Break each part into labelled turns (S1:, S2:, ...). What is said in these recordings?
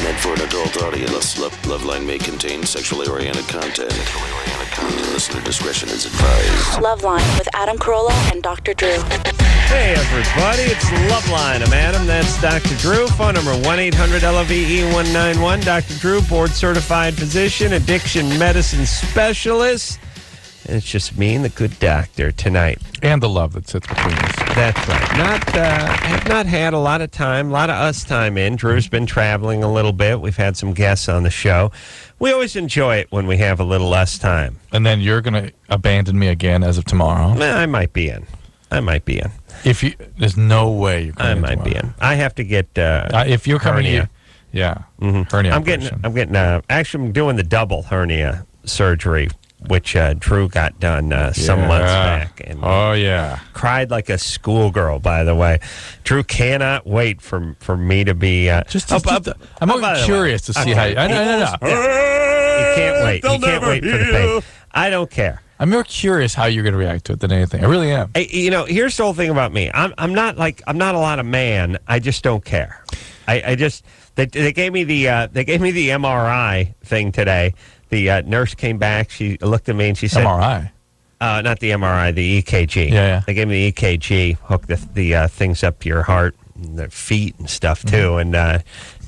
S1: meant for an adult audience. LoveLine may contain sexually oriented content. Listener discretion is advised.
S2: LoveLine with Adam Carolla and Dr. Drew.
S3: Hey, everybody. It's LoveLine. I'm Adam. That's Dr. Drew. Phone number 1-800-LOVE-191. Dr. Drew, board-certified physician, addiction medicine specialist. And it's just me and the good doctor tonight.
S4: And the love that sits between us.
S3: That's right. Have not had a lot of time, a lot of us time in. Drew's been traveling a little bit. We've had some guests on the show. We always enjoy it when we have a little less time.
S4: And then you're going to abandon me again as of tomorrow.
S3: I might be in.
S4: If you, there's no way you're coming.
S3: I might be in. I have to get
S4: if you're coming
S3: hernia.
S4: Yeah.
S3: Mm-hmm.
S4: Hernia.
S3: I'm getting actually I'm doing the double hernia surgery, which Drew got done some months back. And cried like a schoolgirl, by the way. Drew cannot wait for me to be
S4: I'm curious to see how you... No.
S3: He can't wait. He can't wait for the pain. I don't care.
S4: I'm more curious how you're going to react to it than anything. I really am.
S3: Hey, here's the whole thing about me. I'm not a lot of man. I just don't care. I just they gave me the MRI thing today. The nurse came back. She looked at me and she said,
S4: MRI?
S3: Not the MRI, the EKG.
S4: Yeah.
S3: They gave me the EKG, hooked the things up to your heart and the feet and stuff, too. And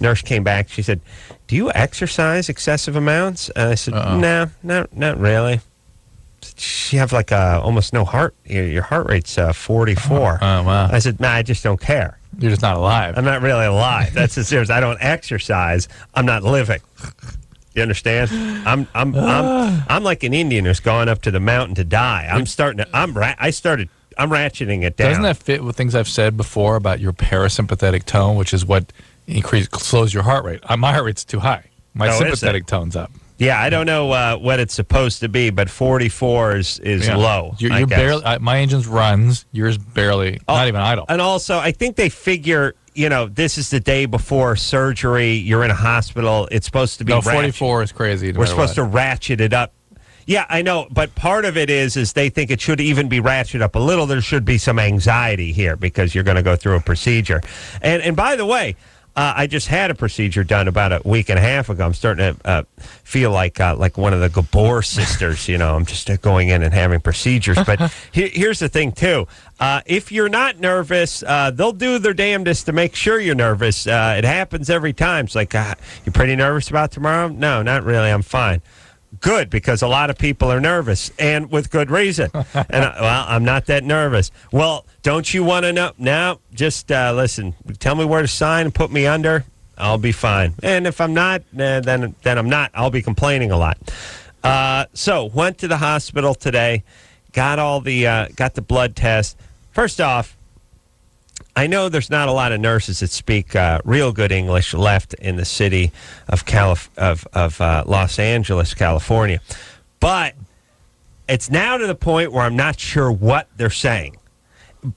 S3: nurse came back. She said, do you exercise excessive amounts? And I said, no, not really. You have almost no heart. Your heart rate's 44.
S4: Oh, wow.
S3: I said, I just don't care.
S4: You're just not alive.
S3: I'm not really alive. That's the serious. I don't exercise. I'm not living. You understand? I'm like an Indian who's gone up to the mountain to die. I'm ratcheting it down.
S4: Doesn't that fit with things I've said before about your parasympathetic tone, which is what slows your heart rate? My heart rate's too high. My sympathetic tone's up.
S3: Yeah, I don't know what it's supposed to be, but 44 is low.
S4: You're barely. My engine's runs. Yours barely. Not even idle.
S3: And also, I think they figure. This is the day before surgery. You're in a hospital. It's supposed to be
S4: 44 is crazy.
S3: We're supposed to ratchet it up. Yeah, I know. But part of it is they think it should even be ratcheted up a little. There should be some anxiety here because you're going to go through a procedure. And by the way, I just had a procedure done about a week and a half ago. I'm starting to feel like one of the Gabor sisters. I'm just going in and having procedures. But here's the thing, too. If you're not nervous, they'll do their damnedest to make sure you're nervous. It happens every time. It's like, you pretty nervous about tomorrow? No, not really. I'm fine. Good, because a lot of people are nervous, and with good reason. And I'm not that nervous. Well, don't you want to know? No, just listen. Tell me where to sign and put me under. I'll be fine. And if I'm not, then I'm not. I'll be complaining a lot. So went to the hospital today. Got the blood test. First off, I know there's not a lot of nurses that speak real good English left in the city of Los Angeles, California. But it's now to the point where I'm not sure what they're saying.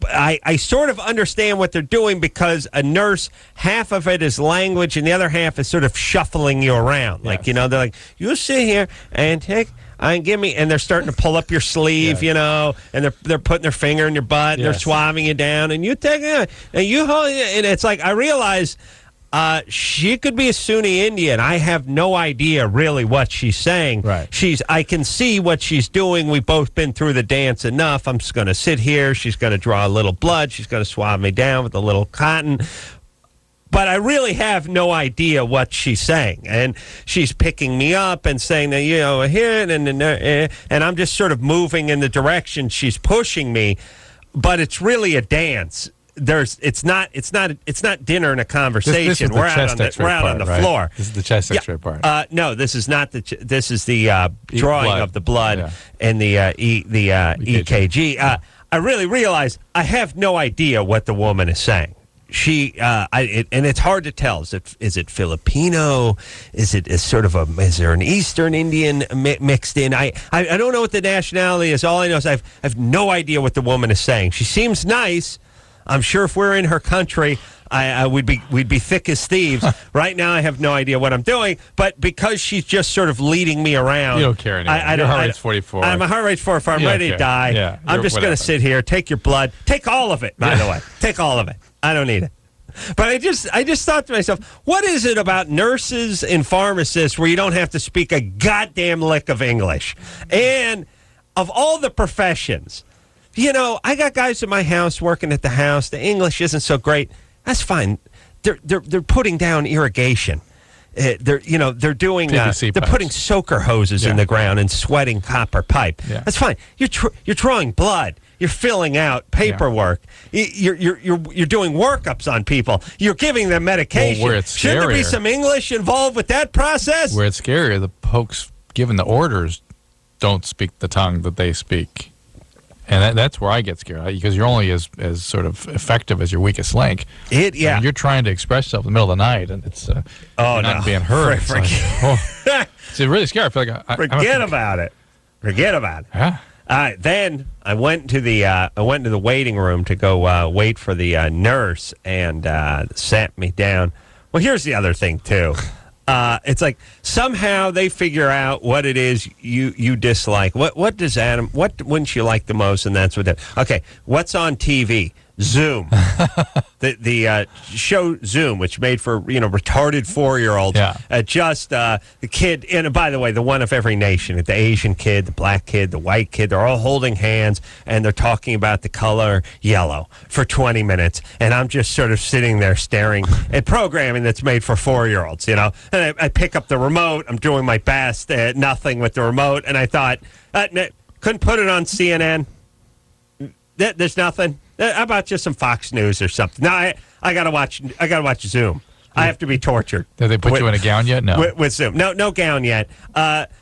S3: I sort of understand what they're doing because a nurse, half of it is language and the other half is sort of shuffling you around. Yes. They're like, you sit here and take... and they're starting to pull up your sleeve, and they're putting their finger in your butt, and they're swabbing you down, and you take it, and you hold it, and it's like, I realize she could be a Sunni Indian. I have no idea really what she's saying.
S4: Right.
S3: I can see what she's doing. We've both been through the dance enough. I'm just going to sit here. She's going to draw a little blood. She's going to swab me down with a little cotton. But I really have no idea what she's saying. And she's picking me up and saying that, here, and I'm just sort of moving in the direction she's pushing me. But it's really a dance. It's not dinner and a conversation.
S4: This is
S3: we're out on the floor.
S4: This is the chest X-ray part.
S3: No, this is not this is the drawing of the blood and the EKG. I really realize I have no idea what the woman is saying. And it's hard to tell. Is it Filipino? Is there an Eastern Indian mixed in? I don't know what the nationality is. All I know is I have no idea what the woman is saying. She seems nice. I'm sure if we're in her country, we'd be thick as thieves. Right now, I have no idea what I'm doing. But because she's just sort of leading me around,
S4: you don't care anymore. Your heart rate's 44.
S3: My heart rate's 44. I'm ready to die.
S4: Yeah,
S3: I'm just going to sit here, take your blood, take all of it. By the way, take all of it. I don't need it. But I just thought to myself, what is it about nurses and pharmacists where you don't have to speak a goddamn lick of English? And of all the professions, I got guys in my house working at the house. The English isn't so great. That's fine. They're putting down irrigation. They're doing
S4: PVC
S3: they're
S4: pipes.
S3: putting soaker hoses in the ground and sweating copper pipe.
S4: Yeah.
S3: That's fine. You're drawing blood. You're filling out paperwork. You're doing workups on people. You're giving them medication.
S4: Well, where it's
S3: Shouldn't there be
S4: scarier-
S3: some English involved with that process?
S4: Where it's scarier, the folks giving the orders don't speak the tongue that they speak. And that's where I get scared, because you're only as sort of effective as your weakest link.
S3: Yeah.
S4: And you're trying to express yourself in the middle of the night, and it's not being heard. It's really scary. I feel like
S3: Forget about it. Forget about it.
S4: Yeah.
S3: Then I went to the waiting room to go wait for the nurse, and sat me down. Well, here's the other thing too. It's like somehow they figure out what it is you dislike. What does Adam? What wouldn't you like the most? And that's what. Okay, what's on TV? Zoom, the show Zoom, which made for retarded 4-year-olds.
S4: Yeah.
S3: Just the kid, and by the way, the one of every nation, the Asian kid, the black kid, the white kid, they're all holding hands and they're talking about the color yellow for 20 minutes, and I'm just sort of sitting there staring at programming that's made for 4-year-olds. And I pick up the remote. I'm doing my best, nothing with the remote, and I thought, couldn't put it on CNN. There's nothing. How about just some Fox News or something? No, I gotta watch Zoom. I have to be tortured.
S4: Did they put you in a gown yet? No.
S3: With Zoom. No gown yet.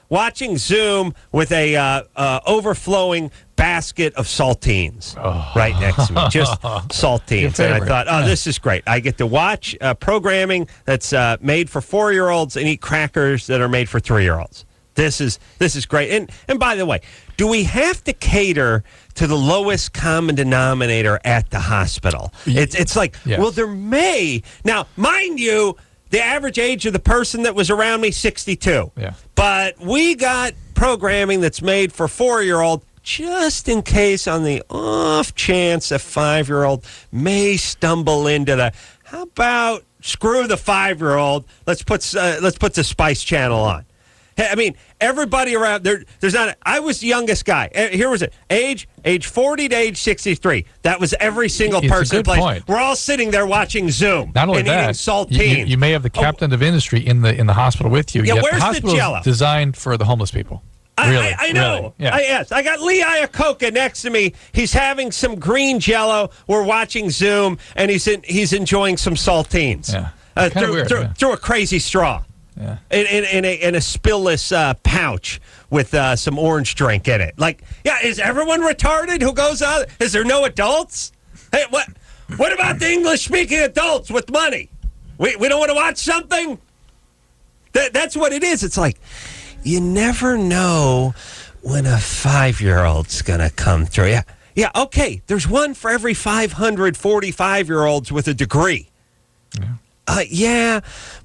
S3: Watching Zoom with a overflowing basket of saltines right next to me. Just saltines. And I thought, this is great. I get to watch programming that's made for 4-year-olds and eat crackers that are made for 3-year-olds. This is great. And by the way, do we have to cater to the lowest common denominator at the hospital? It's like,
S4: yes.
S3: Well, there may. Now, mind you, the average age of the person that was around me, 62.
S4: Yeah.
S3: But we got programming that's made for 4-year-old just in case, on the off chance a 5-year-old may stumble into how about screw the 5-year-old, let's put the Spice Channel on. I mean, everybody around there. There's not. I was the youngest guy. Here was it. Age 40 to age 63. That was every single person.
S4: It's a good point.
S3: We're all sitting there watching Zoom.
S4: Not only
S3: and
S4: that,
S3: eating saltines.
S4: You may have the captain of industry in the hospital with you.
S3: Yeah,
S4: yet
S3: where's
S4: the hospital
S3: the Jell-O?
S4: is designed for the homeless people. Really,
S3: I know.
S4: Really. Yeah.
S3: Yes, I got Lee Iacocca next to me. He's having some green Jell-O. We're watching Zoom, and he's enjoying some saltines.
S4: Yeah.
S3: Through a crazy straw.
S4: Yeah.
S3: In a spillless pouch with some orange drink in it. Like, is everyone retarded who goes out? Is there no adults? Hey, what about the English-speaking adults with money? We don't want to watch something? That's what it is. It's like, you never know when a 5-year-old's going to come through. Yeah, okay, there's one for every 545-year-olds with a degree.
S4: Yeah.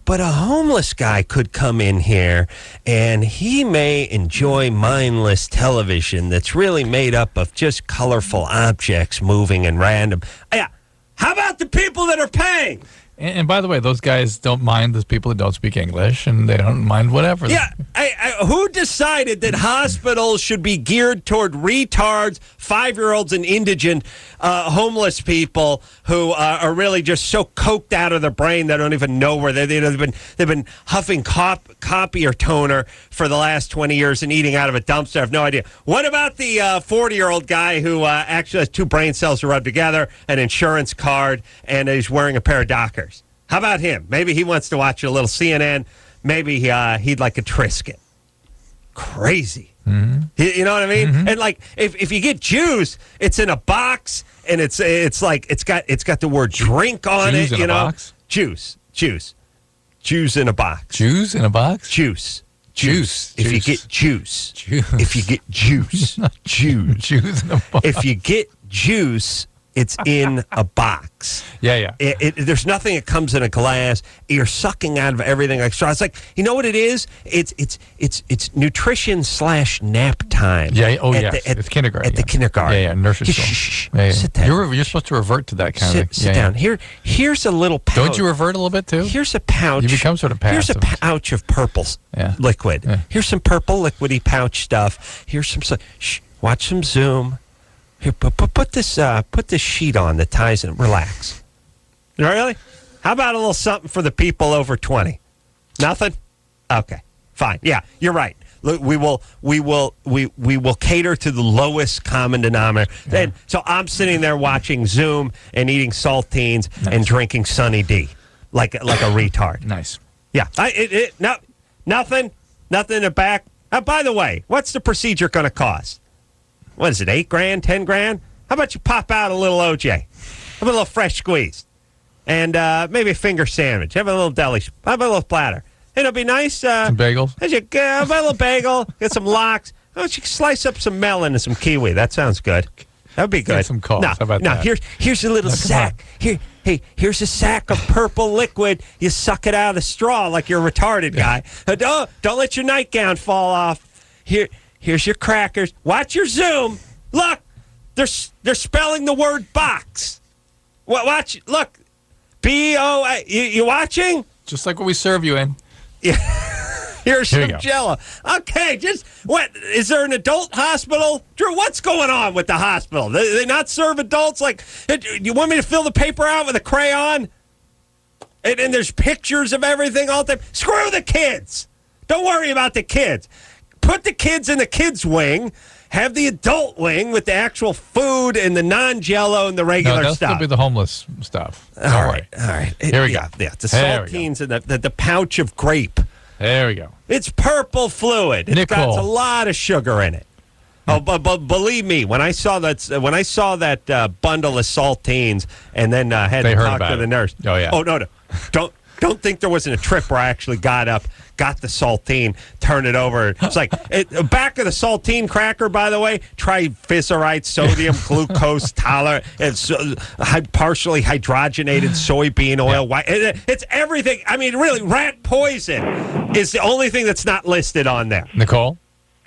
S3: But a homeless guy could come in here and he may enjoy mindless television that's really made up of just colorful objects moving and random. Yeah. How about the people that are paying?
S4: And by the way, those guys don't mind the people that don't speak English, and they don't mind whatever.
S3: Yeah, who decided that hospitals should be geared toward retards, 5-year-olds, and indigent homeless people who are really just so coked out of their brain they don't even know where they've been huffing copier toner for the last 20 years and eating out of a dumpster. I have no idea. What about the 40-year-old guy who actually has 2 brain cells to rub together, an insurance card, and he's wearing a pair of Dockers? How about him? Maybe he wants to watch a little CNN. Maybe he'd like a Triscuit. Crazy.
S4: Mm-hmm.
S3: You know what I mean?
S4: Mm-hmm.
S3: And like if you get juice, it's in a box and it's got the word drink on
S4: Juice
S3: it.
S4: in a box?
S3: Juice in a box.
S4: Juice in a box?
S3: Juice.
S4: Juice.
S3: If you get juice.
S4: Juice.
S3: If you get juice. Juice.
S4: Juice in a box.
S3: If you get juice It's in a box.
S4: Yeah.
S3: There's nothing that comes in a glass. You're sucking out of everything like straw. It's like, you know what it is? It's nutrition / nap time.
S4: Yeah. Oh, yeah. It's kindergarten.
S3: At the kindergarten.
S4: Yeah. Nursery school.
S3: Shh.
S4: Yeah.
S3: Sit down.
S4: You're supposed to revert to that kind of thing.
S3: Sit down. Here's a little pouch.
S4: Don't you revert a little bit too?
S3: Here's a pouch.
S4: You become sort of passive.
S3: Here's a pouch of purple liquid.
S4: Yeah.
S3: Here's some purple liquidy pouch stuff. Here's some. Watch some Zoom. Here, put this sheet on that ties in. Relax. Really? How about a little something for the people over 20? Nothing? Okay, fine. Yeah, you're right. Look, we will cater to the lowest common denominator.
S4: Yeah.
S3: And so I'm sitting there watching Zoom and eating saltines and drinking Sunny D like a retard.
S4: Nice.
S3: Yeah. Nothing in the back. By the way, what's the procedure going to cost? What is it, $8,000, $10,000? How about you pop out a little OJ? Have a little fresh squeezed. And maybe a finger sandwich. Have a little deli. Have a little platter. It'll be nice.
S4: Some bagels.
S3: Have a little bagel. Get some lox. How about you slice up some melon and some kiwi? That sounds good. That would be good.
S4: Get some calls. How about that?
S3: Here's a little sack. Here's a sack of purple liquid. You suck it out of the straw like you're a retarded guy. Don't let your nightgown fall off. Here's your crackers. Watch your Zoom. Look, they're spelling the word box. Watch. Look, B-O-A. You watching?
S4: Just like what we serve you in.
S3: Yeah. Here's
S4: Here
S3: some Jello. Okay, what? Is there an adult hospital? Drew, what's going on with the hospital? They not serve adults? Like, you want me to fill the paper out with a crayon? And there's pictures of everything all the time. Screw the kids. Don't worry about the kids. Put the kids in the kids' wing. Have the adult wing with the actual food and the non-Jello and the regular
S4: that'll
S3: stuff.
S4: still be the homeless stuff.
S3: All right.
S4: Here we go.
S3: Yeah, the saltines and the pouch of grape.
S4: There we go.
S3: It's purple fluid. It's got a lot of sugar in it. Oh, but believe me, when I saw that bundle of saltines and then had to talk to the nurse.
S4: Oh yeah.
S3: Oh no. Don't think there wasn't a trip where I actually got the saltine, turned it over. It's like back of the saltine cracker, by the way, triglyceride, sodium, glucose tolerant, it's partially hydrogenated soybean oil. It's everything. I mean, really, rat poison is the only thing that's not listed on there.
S4: Nicole?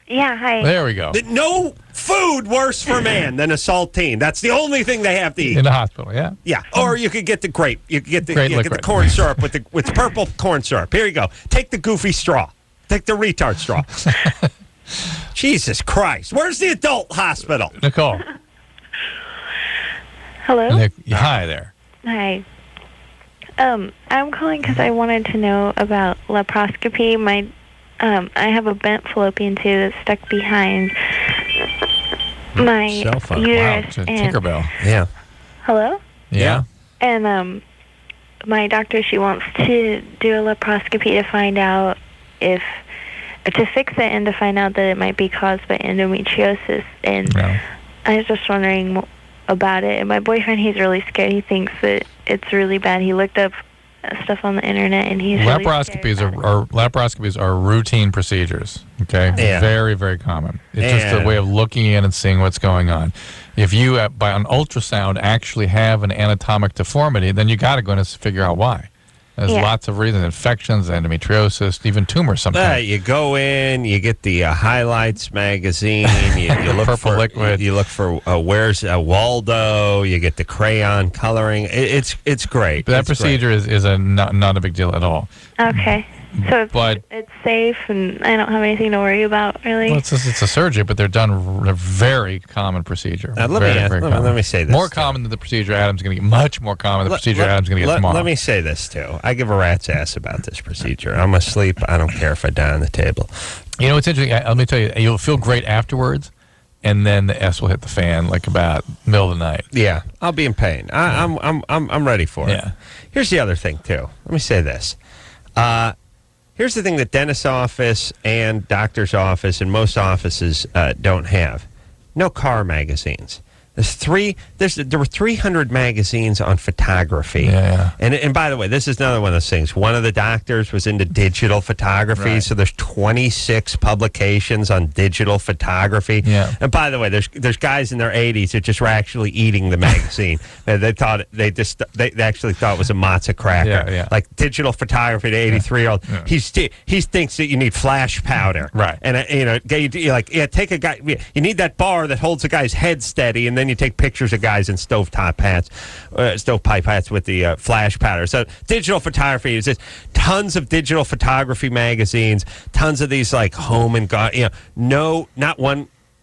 S5: Yeah, hi.
S4: There we go.
S3: No food worse for man than a saltine. That's the only thing they have to eat.
S4: In the hospital, yeah.
S3: Yeah, or you could get the grape. You could get the corn syrup with purple corn syrup. Here you go. Take the goofy straw. Take the retard straw. Jesus Christ. Where's the adult hospital?
S4: Nicole.
S5: Hello?
S4: Hi there.
S5: Hi. I'm calling because I wanted to know about laparoscopy. I have a bent fallopian tube that's stuck behind my
S3: Cell phone.
S5: uterus.
S4: Wow, it's a Tinkerbell.
S3: Yeah.
S5: Hello?
S4: Yeah.
S5: And my doctor, she wants to do a laparoscopy to find out to fix it and to find out that it might be caused by endometriosis. And I was just wondering about it. And my boyfriend, he's really scared. He thinks that it's really bad. He looked up stuff on the internet, and he's
S4: laparoscopies are routine procedures. Okay,
S3: Yeah.
S4: Very, very common. It's just a way of looking in and seeing what's going on. If you, by an ultrasound, actually have an anatomic deformity, then you got to go and figure out why. There's lots of reasons: infections, endometriosis, even tumors. Sometimes
S3: you go in, you get the highlights magazine. You look
S4: purple
S3: for
S4: liquid.
S3: You look for where's Waldo. You get the crayon coloring. It's great.
S4: But that
S3: It's
S4: procedure
S3: great.
S4: is not a big deal at all.
S5: Okay. So
S4: But-
S5: it's safe, and I don't have anything to worry about, really?
S4: Well, it's a surgery, but they're done a very common procedure.
S3: Let me say this.
S4: More common than the procedure Adam's going to get. Much more common than the procedure Adam's going to get tomorrow.
S3: Let me say this, too. I give a rat's ass about this procedure. I'm asleep. I don't care if I die on the table.
S4: You know, it's interesting. Let me tell you, you'll feel great afterwards, and then the S will hit the fan like about middle of the night.
S3: Yeah, I'll be in pain. I'm ready for it.
S4: Yeah.
S3: Here's the other thing, too. Let me say this. Here's the thing that dentist's office and doctor's office and most offices don't have. No car magazines. There were 300 magazines on photography.
S4: Yeah.
S3: And by the way, this is another one of those things. One of the doctors was into digital photography, so there's 26 publications on digital photography.
S4: Yeah.
S3: And by the way, there's guys in their 80s that just were actually eating the magazine. they actually thought it was a matzo cracker.
S4: Yeah.
S3: Like digital photography to 83-year-old.
S4: Yeah.
S3: He thinks that you need flash powder.
S4: Right.
S3: And take a guy. You need that bar that holds a guy's head steady, and then you take pictures of guys in stovepipe hats with the flash powder. So digital photography is just tons of digital photography magazines, tons of these like home and garden.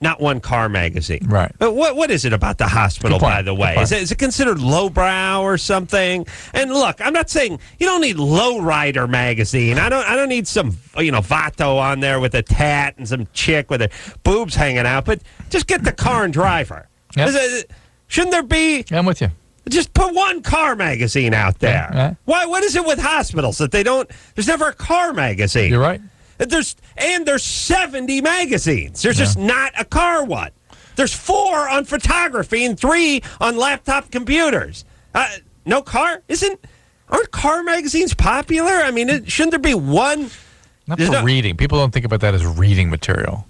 S3: Not one car magazine.
S4: Right.
S3: But what is it about the hospital, by the way? Is it considered lowbrow or something? And look, I'm not saying you don't need Lowrider magazine. I don't need some Vato on there with a tat and some chick with her boobs hanging out. But just get the car and driver.
S4: Yep.
S3: Shouldn't there be?
S4: I'm with you.
S3: Just put one car magazine out there.
S4: Yeah.
S3: Why? What is it with hospitals that they don't? There's never a car magazine.
S4: You're right.
S3: There's 70 magazines. There's just not a car one. There's 4 on photography and 3 on laptop computers. No car? Aren't car magazines popular? I mean, shouldn't there be one?
S4: Not for reading. People don't think about that as reading material.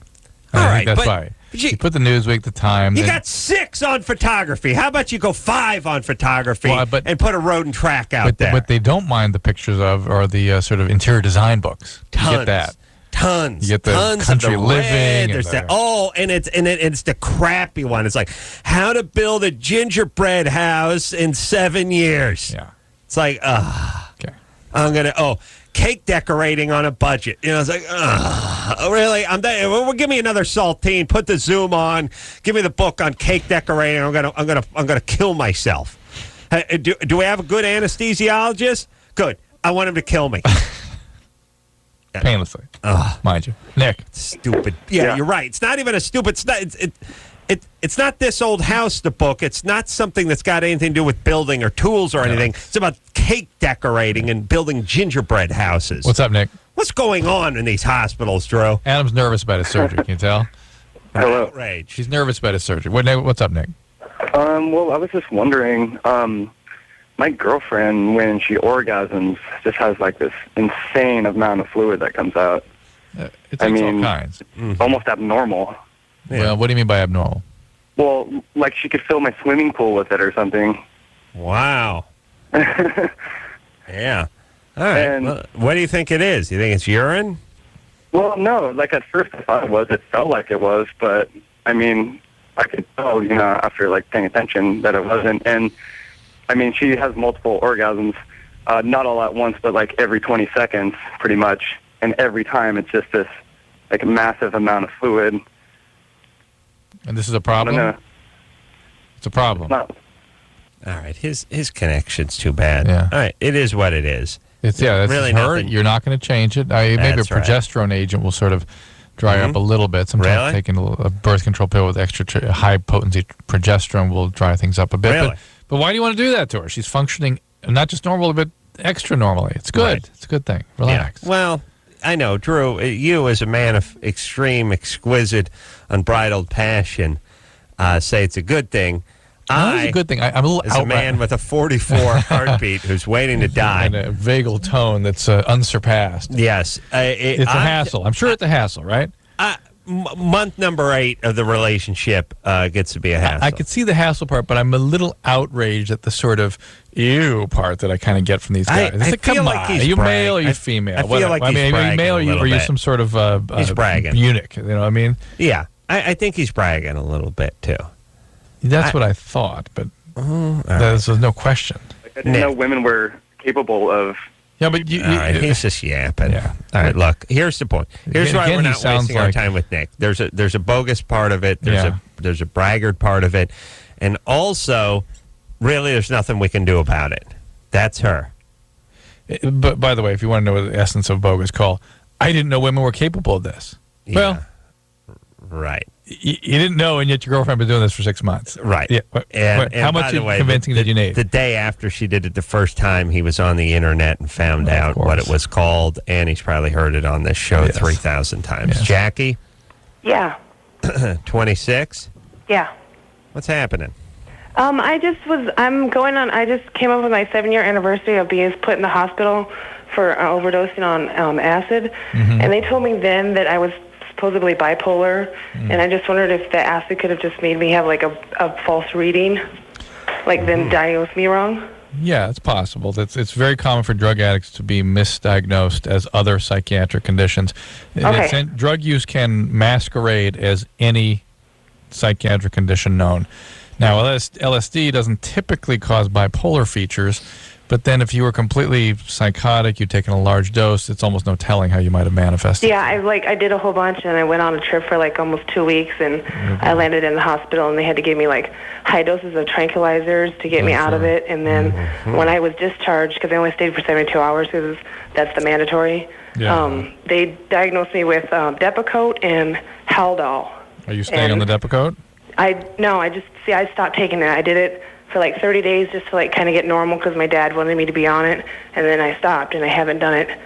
S4: I think that's why. You put the Newsweek, the Time.
S3: You got 6 on photography. How about you go 5 on photography and put a road and track out there?
S4: What they don't mind the pictures of are the sort of interior design books.
S3: Tons.
S4: You get that.
S3: Tons.
S4: You get the
S3: tons
S4: country
S3: of the
S4: living.
S3: Red. There's it's the crappy one. It's like how to build a gingerbread house in 7 years.
S4: Yeah.
S3: It's like,
S4: okay.
S3: I'm gonna cake decorating on a budget. It's like, really? Well, give me another saltine. Put the Zoom on. Give me the book on cake decorating. I'm gonna kill myself. Hey, do we have a good anesthesiologist? Good. I want him to kill me.
S4: Painlessly, mind you, Nick.
S3: Stupid. Yeah, you're right. It's not even a stupid. It's not this old house. The book. It's not something that's got anything to do with building or tools or anything. It's about cake decorating and building gingerbread houses.
S4: What's up, Nick?
S3: What's going on in these hospitals, Drew?
S4: Adam's nervous about his surgery. Can you tell?
S6: Hello.
S3: Outrage.
S4: He's nervous about his surgery. What's up, Nick?
S6: Well, I was just wondering. My girlfriend, when she orgasms, just has like this insane amount of fluid that comes out.
S4: It takes all kinds.
S6: Almost abnormal.
S3: Yeah.
S4: Well, what do you mean by abnormal?
S6: Well, like she could fill my swimming pool with it or something.
S3: Wow. Yeah. All right.
S6: And,
S3: well, what do you think it is? You think it's urine?
S6: Well, no. Like at first I thought it was. It felt like it was, but I mean, I could tell, after like paying attention that it wasn't. And I mean, she has multiple orgasms, not all at once, but like every 20 seconds, pretty much. And every time it's just this like massive amount of fluid.
S4: And this is a problem? It's a problem.
S6: No.
S3: All right. His connection's too bad.
S4: Yeah.
S3: All right. It is what it is.
S4: That's
S3: really
S4: her.
S3: nothing.
S4: You're not going to change it. Maybe a progesterone agent will sort of dry up a little bit. Sometimes taking a birth control pill with extra high potency progesterone will dry things up a bit.
S3: Really?
S4: But why do you want to do that to her? She's functioning not just normally, but extra normally. It's good.
S3: Right.
S4: It's a good thing. Relax.
S3: Yeah. Well, I know, Drew, you as a man of extreme, exquisite, unbridled passion say it's a good thing.
S4: It's a good thing. I'm a little
S3: as a man with a 44 heartbeat who's waiting to die.
S4: And a vagal tone that's unsurpassed.
S3: Yes.
S4: It's a hassle. I'm sure it's a hassle, right?
S3: Month number 8 of the relationship gets to be a hassle.
S4: I could see the hassle part, but I'm a little outraged at the sort of ew part that I kind of get from these guys.
S3: I feel like he's
S4: are you
S3: bragging.
S4: male or are you female?
S3: I feel like he's
S4: are you
S3: bragging
S4: male
S3: a little
S4: or are you
S3: bit.
S4: some sort of
S3: he's bragging.
S4: eunuch? You know what I mean?
S3: Yeah. I think he's bragging a little bit, too.
S4: That's what I thought, but there's no question.
S6: Like, I didn't know women were capable of.
S4: Yeah, but
S3: all right, he's just yapping.
S4: Yeah.
S3: All right, look. Here's the point. Here's why we're not wasting our time with Nick. There's a bogus part of it. There's a braggart part of it, and also, really, there's nothing we can do about it. That's her.
S4: But by the way, if you want to know what the essence of bogus, call. I didn't know women were capable of this.
S3: Yeah.
S4: Well,
S3: right.
S4: You didn't know, and yet your girlfriend been doing this for 6 months.
S3: Right.
S4: Yeah.
S3: And
S4: how much convincing did you need?
S3: The day after she did it the first time, he was on the internet and found out what it was called, and he's probably heard it on this show 3,000 times.
S4: Yes.
S3: Jackie?
S5: Yeah.
S3: 26?
S5: Yeah.
S3: What's happening?
S7: I just came up with my 7-year anniversary of being put in the hospital for overdosing on acid.
S3: Mm-hmm.
S7: And they told me then that I was supposedly bipolar. And I just wondered if the acid could have just made me have like a false reading, like then diagnosed me wrong.
S4: Yeah, it's possible. It's very common for drug addicts to be misdiagnosed as other psychiatric conditions.
S7: Okay.
S4: Drug use can masquerade as any psychiatric condition known. Now, LSD doesn't typically cause bipolar features, but then if you were completely psychotic, you'd taken a large dose, it's almost no telling how you might have manifested.
S7: Yeah, I did a whole bunch, and I went on a trip for like almost 2 weeks, and I landed in the hospital, and they had to give me like high doses of tranquilizers to get me out of it. And then when I was discharged, because I only stayed for 72 hours, because that's the mandatory, they diagnosed me with Depakote and Haldol.
S4: Are you staying on the Depakote?
S7: I stopped taking it. I did it for like 30 days just to like kind of get normal because my dad wanted me to be on it, and then I stopped, and I haven't done it.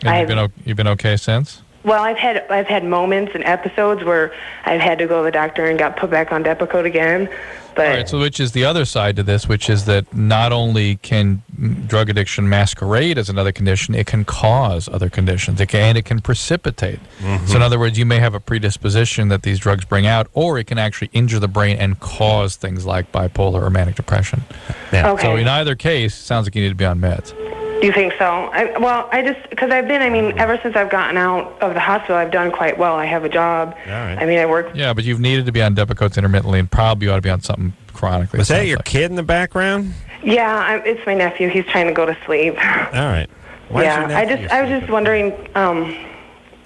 S4: And you've been okay since?
S7: Well, I've had moments and episodes where I've had to go to the doctor and got put back on Depakote again. But
S4: all right, so which is the other side to this, which is that not only can drug addiction masquerade as another condition, it can cause other conditions. It can precipitate. So in other words, you may have a predisposition that these drugs bring out, or it can actually injure the brain and cause things like bipolar or manic depression.
S3: Yeah.
S7: Okay.
S4: So in either case, it sounds like you need to be on meds.
S7: Do you think so? Because ever since I've gotten out of the hospital, I've done quite well. I have a job.
S3: All right.
S7: I work.
S4: Yeah, but you've needed to be on Depakote intermittently, and probably ought to be on something chronically.
S3: Was that your kid in the background?
S7: Yeah, it's my nephew. He's trying to go to sleep.
S3: All right. Why is your nephew
S7: I was just wondering,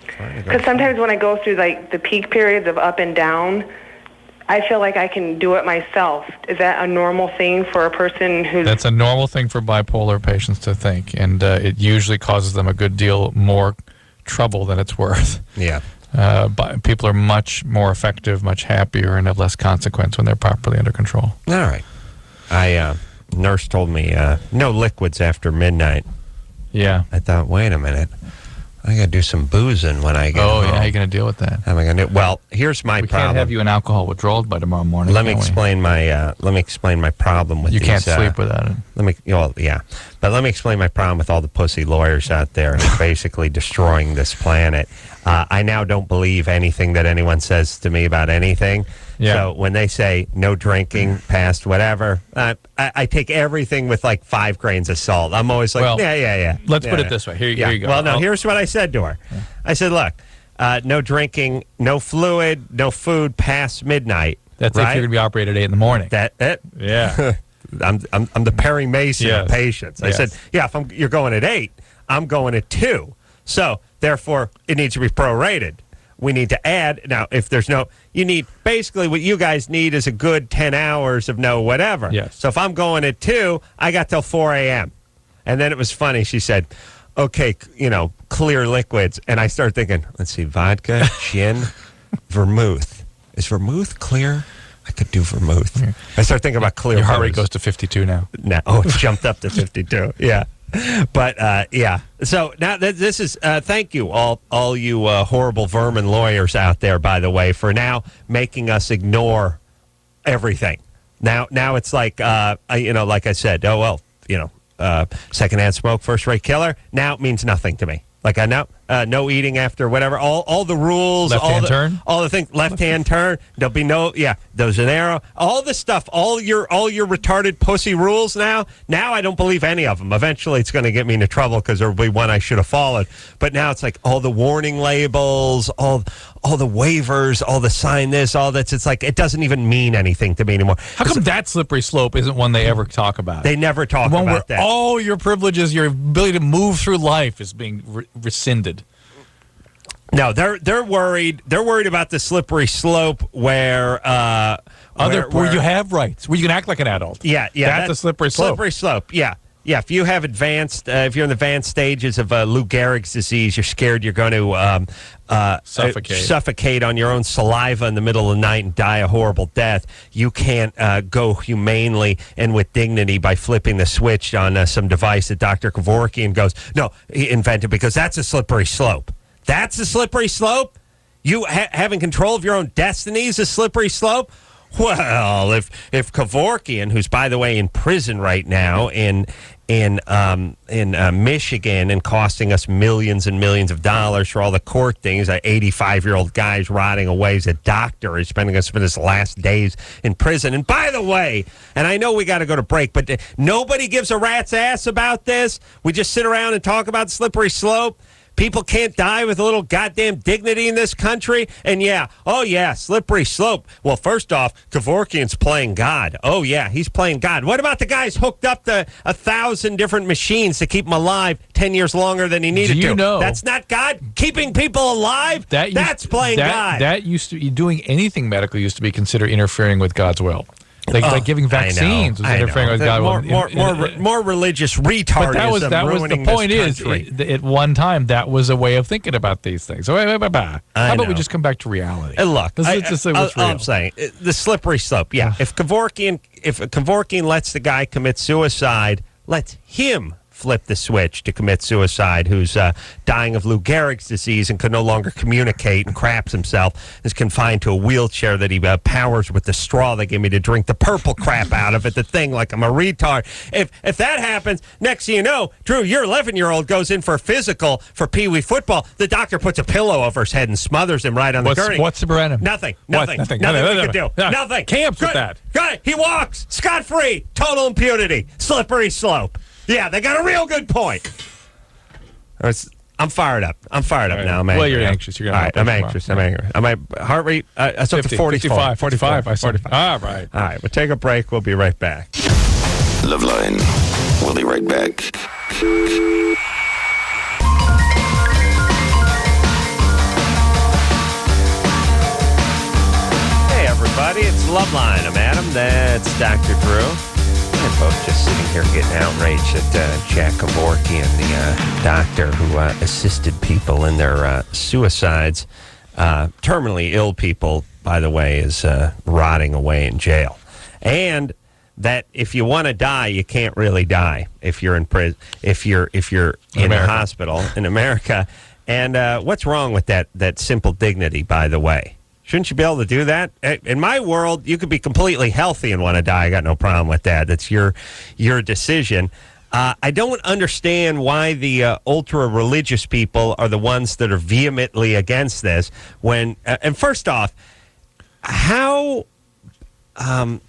S7: because sometimes when I go through like the peak periods of up and down, I feel like I can do it myself. Is that a normal thing for a person who's...
S4: That's a normal thing for bipolar patients to think, and it usually causes them a good deal more trouble than it's worth.
S3: Yeah.
S4: People are much more effective, much happier, and have less consequence when they're properly under control.
S3: All right. Nurse told me no liquids after midnight.
S4: Yeah.
S3: I thought, wait a minute. I got to do some boozing when I get home.
S4: Yeah, how are you going to deal with that?
S3: How am I going to do? Well, here's my problem.
S4: We can't have you in alcohol withdrawals by tomorrow morning.
S3: Let me explain my problem with
S4: you
S3: these.
S4: You can't sleep without it.
S3: But let me explain my problem with all the pussy lawyers out there who are basically destroying this planet. I now don't believe anything that anyone says to me about anything.
S4: Yeah.
S3: So when they say no drinking past whatever, I take everything with like 5 grains of salt. I'm always like, yeah.
S4: Let's put it this way. Here you go.
S3: Well, no, here's what I said to her. Yeah. I said, look, no drinking, no fluid, no food past midnight.
S4: That's if you're going to be operated at 8 in the morning.
S3: Yeah. I'm the Perry Mason of patients. I said, if you're going at 8, I'm going at 2. So therefore, it needs to be prorated. We need to add, now, if there's basically what you guys need is a good 10 hours of no whatever.
S4: Yes.
S3: So if I'm going at 2, I got till 4 a.m. And then it was funny. She said, okay, clear liquids. And I started thinking, let's see, vodka, gin, vermouth. Is vermouth clear? I could do vermouth. Yeah. I started thinking about clear.
S4: Your heart rate goes to 52 now.
S3: It's jumped up to 52. Yeah. But so now this is thank you all you horrible vermin lawyers out there, by the way, for now making us ignore everything. Now it's like like I said, secondhand smoke, first rate killer. Now it means nothing to me. Like I know no eating after whatever, all the rules,
S4: turn,
S3: all the things, left-hand turn. There'll be there's an arrow, all the stuff, all your retarded pussy rules. Now I don't believe any of them. Eventually, it's going to get me into trouble because there'll be one I should have followed. But now it's like all the warning labels, all the waivers, all the sign this, all that. It's like it doesn't even mean anything to me anymore.
S4: How come that slippery slope isn't one they ever talk about?
S3: They never talk about that.
S4: All your privileges, your ability to move through life is being rescinded.
S3: No, they're worried. They're worried about the slippery slope where
S4: where you have rights, where you can act like an adult.
S3: Yeah.
S4: That's a slippery slope.
S3: Slippery slope. Yeah. If you have if you're in the advanced stages of Lou Gehrig's disease, you're scared you're going to suffocate on your own saliva in the middle of the night and die a horrible death. You can't go humanely and with dignity by flipping the switch on some device that Dr. Kevorkian goes, no, he invented, because that's a slippery slope. That's a slippery slope? You having control of your own destiny is a slippery slope? Well, if Kevorkian, who's by the way in prison right now in Michigan and costing us millions and millions of dollars for all the court things, an 85-year-old guy's rotting away as a doctor, is spending us for his last days in prison. And by the way, and I know we got to go to break, but nobody gives a rat's ass about this. We just sit around and talk about slippery slope. People can't die with a little goddamn dignity in this country. And slippery slope. Well, first off, Kevorkian's playing God. Oh, yeah, he's playing God. What about the guys hooked up to 1,000 different machines to keep him alive 10 years longer than he needed to?
S4: You know,
S3: that's not God? Keeping people alive? That's playing God.
S4: That used to be, doing anything medical used to be considered interfering with God's will. Like giving vaccines was interfering with God.
S3: More religious retardism.
S4: But that was the point. At one time, that was a way of thinking about these things. So, how about we just come back to reality?
S3: And look,
S4: let's say what's real.
S3: I'm saying the slippery slope. Yeah, if Kevorkian lets the guy commit suicide, lets him flip the switch to commit suicide, who's dying of Lou Gehrig's disease and can no longer communicate and craps himself, is confined to a wheelchair that he powers with the straw they give me to drink the purple crap out of it, the thing like I'm a retard. If that happens, next thing you know, Drew, your 11-year-old goes in for a physical for Pee Wee football. The doctor puts a pillow over his head and smothers him right on the gurney.
S4: What's the brand?
S3: Nothing we can do. Nothing.
S4: Camps with that.
S3: Good. He walks scot-free. Total impunity. Slippery slope. Yeah, they got a real good point. I'm fired up. Right. Now. I'm angry.
S4: Well, you're anxious. You're
S3: all right, I'm anxious. I'm angry. My heart rate, it's up to 45.
S4: 45. I said. All right.
S3: All right, we'll take a break. We'll be right back.
S1: LoveLine. We'll be right back.
S3: Hey, everybody. It's LoveLine. I'm Adam. That's Dr. Drew. We're both just sitting here getting outraged at Jack Kevorkian, the doctor who assisted people in their suicides. Terminally ill people, by the way, is rotting away in jail. And that if you want to die, you can't really die if you're in prison, if you're in a hospital in America. And what's wrong with that simple dignity, by the way? Shouldn't you be able to do that? In my world, you could be completely healthy and want to die. I got no problem with that. That's your decision. I don't understand why the ultra-religious people are the ones that are vehemently against this. And first off, how... I'm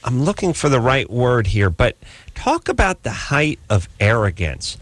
S3: looking for the right word here, but talk about the height of arrogance.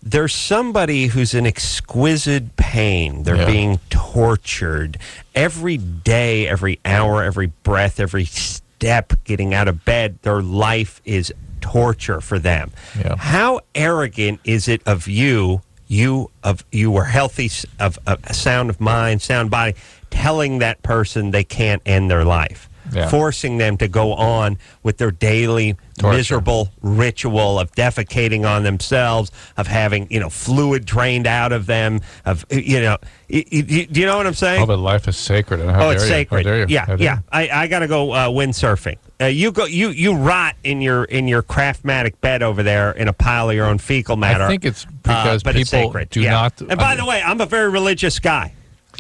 S3: There's somebody who's in exquisite pain. They're being tortured every day, every hour, every breath, every step getting out of bed. Their life is torture for them. Yeah. How arrogant is it of you were healthy, of a sound of mind, sound body, telling that person they can't end their life? Yeah. Forcing them to go on with their daily torture, miserable ritual of defecating on themselves, of having fluid drained out of them, of do you know what I'm saying?
S4: Oh, but life is sacred.
S3: It's sacred. Yeah. I got to go windsurfing. You rot in your Craftmatic bed over there in a pile of your own fecal matter.
S4: I think it's because people do not.
S3: And by the way, I'm a very religious guy.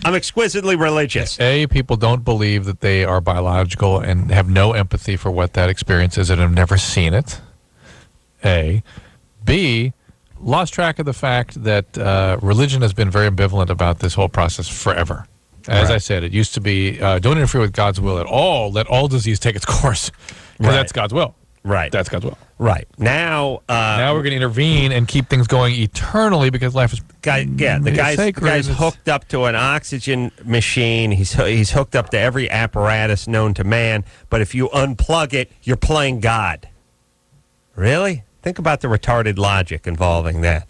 S3: I'm exquisitely religious.
S4: People don't believe that they are biological and have no empathy for what that experience is and have never seen it. A. B. Lost track of the fact that religion has been very ambivalent about this whole process forever. As I said, it used to be don't interfere with God's will at all. Let all disease take its course. Because that's God's will.
S3: Right.
S4: That's God's will.
S3: Right. Now
S4: we're going to intervene and keep things going eternally because life is
S3: the guy's hooked up to an oxygen machine. He's hooked up to every apparatus known to man. But if you unplug it, you're playing God. Really? Think about the retarded logic involving that.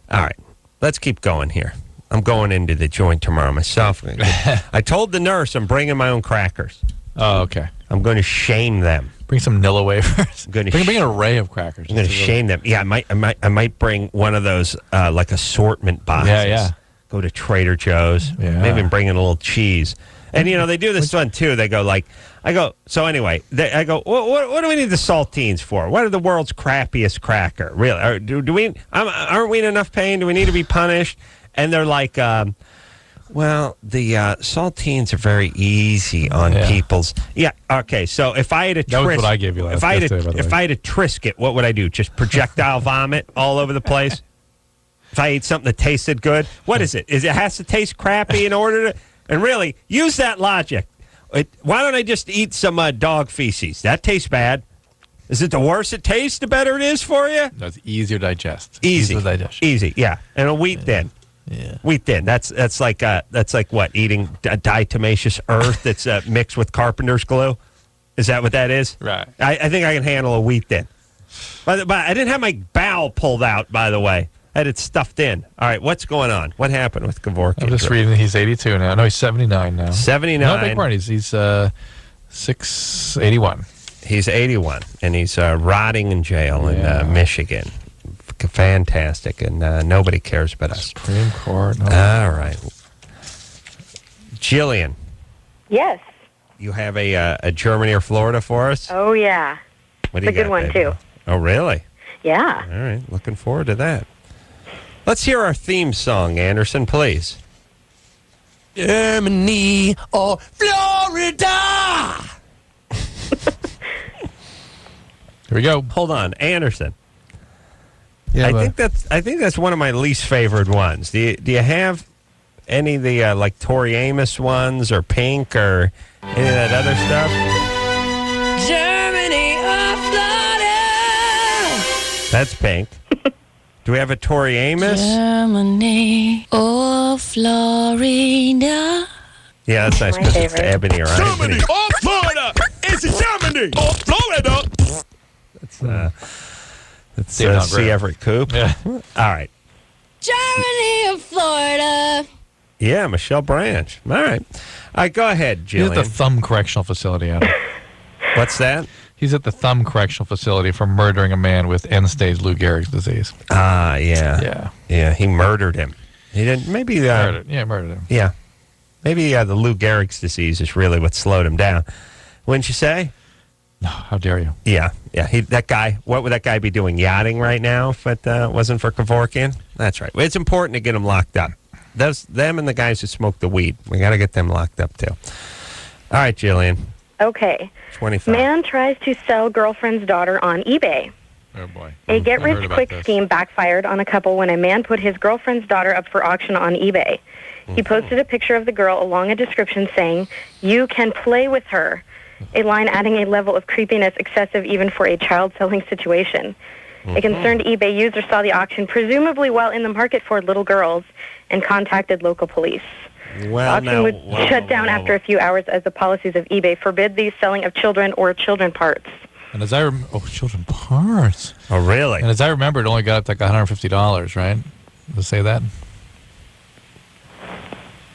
S3: All right. Let's keep going here. I'm going into the joint tomorrow myself. I told the nurse I'm bringing my own crackers.
S4: Oh, okay.
S3: I'm going to shame them.
S4: Bring some Nilla wafers. Bring an array of crackers.
S3: I'm going to shame them. Yeah, I might bring one of those like assortment boxes.
S4: Yeah.
S3: Go to Trader Joe's. Yeah. Maybe bring in a little cheese. And they do this one too. They go like, I go. So anyway, I go. What do we need the saltines for? What are the world's crappiest cracker? Really? Do we? Aren't we in enough pain? Do we need to be punished? And they're like, Well, the saltines are very easy on people's. Yeah. Okay. So if I had a
S4: that was what I gave you last yesterday,
S3: if I had a Triscuit, what would I do? Just projectile vomit all over the place? If I ate something that tasted good, what is it? It has to taste crappy in order to. And really, use that logic. Why don't I just eat some dog feces? That tastes bad. Is it the worse it tastes, the better it is for you?
S4: No, it's easier to digest.
S3: Easy.
S4: Digestion.
S3: Easy. Yeah. And a wheat thin.
S4: Yeah.
S3: Wheat thin. That's like what? Eating diatomaceous earth that's mixed with carpenter's glue? Is that what that is?
S4: Right.
S3: I think I can handle a wheat thin. But I didn't have my bowel pulled out, by the way. I had it stuffed in. All right, what's going on? What happened with Kevorkian?
S4: I'm just reading he's 82 now. No, he's 79 now.
S3: 79.
S4: No, big part. He's 681.
S3: He's 81, and he's rotting in jail in Michigan. Fantastic, and nobody cares but us.
S4: Supreme Court. No.
S3: All right. Jillian.
S5: Yes.
S3: You have a Germany or Florida for us?
S5: Oh, yeah.
S3: What do you
S5: It's a good
S3: got,
S5: one,
S3: baby?
S5: too.
S3: Oh, really?
S5: Yeah.
S3: All right. Looking forward to that. Let's hear our theme song, Anderson, please. Germany or Florida?
S4: Here we go.
S3: Hold on, Anderson.
S4: Yeah,
S3: I think that's one of my least favorite ones. Do you have any of the like Tori Amos ones or Pink or any of that other stuff? Germany or Florida? That's Pink. Do we have a Tori Amos?
S2: Germany or Florida?
S3: Yeah, that's nice because it's the Ebony or
S1: Germany or Florida? It's Germany or Florida?
S3: That's
S4: C.
S3: Everett Koop.
S4: Yeah.
S3: All right.
S2: Germany or Florida?
S3: Yeah, Michelle Branch. All right. All right, go ahead,
S4: He's at the
S3: Jillian.
S4: Thumb Correctional Facility, Adam.
S3: What's that?
S4: He's at the Thumb Correctional Facility for murdering a man with end-stage Lou Gehrig's disease.
S3: Ah, yeah.
S4: Yeah.
S3: Yeah, he murdered him. He didn't, maybe,
S4: Murdered him.
S3: yeah. Maybe the Lou Gehrig's disease is really what slowed him down. Wouldn't you say?
S4: No, how dare you?
S3: Yeah, yeah. That guy, what would that guy be doing? Yachting right now if it wasn't for Kevorkian? That's right. It's important to get him locked up. Them and the guys who smoke the weed. We got to get them locked up, too. All right, Jillian.
S5: Okay.
S3: 25.
S5: Man tries to sell girlfriend's daughter on eBay.
S4: Oh, boy.
S5: A get-rich-quick scheme backfired on a couple when a man put his girlfriend's daughter up for auction on eBay. He posted a picture of the girl along a description saying, "You can play with her," a line adding a level of creepiness excessive even for a child-selling situation. A concerned eBay user saw the auction, presumably while in the market for little girls, and contacted local police.
S3: Well,
S5: The auction would shut down after a few hours as the policies of eBay forbid the selling of children or children parts.
S4: And as I children parts.
S3: Oh, really?
S4: And as I remember, it only got up to like $150, right? Does it say that?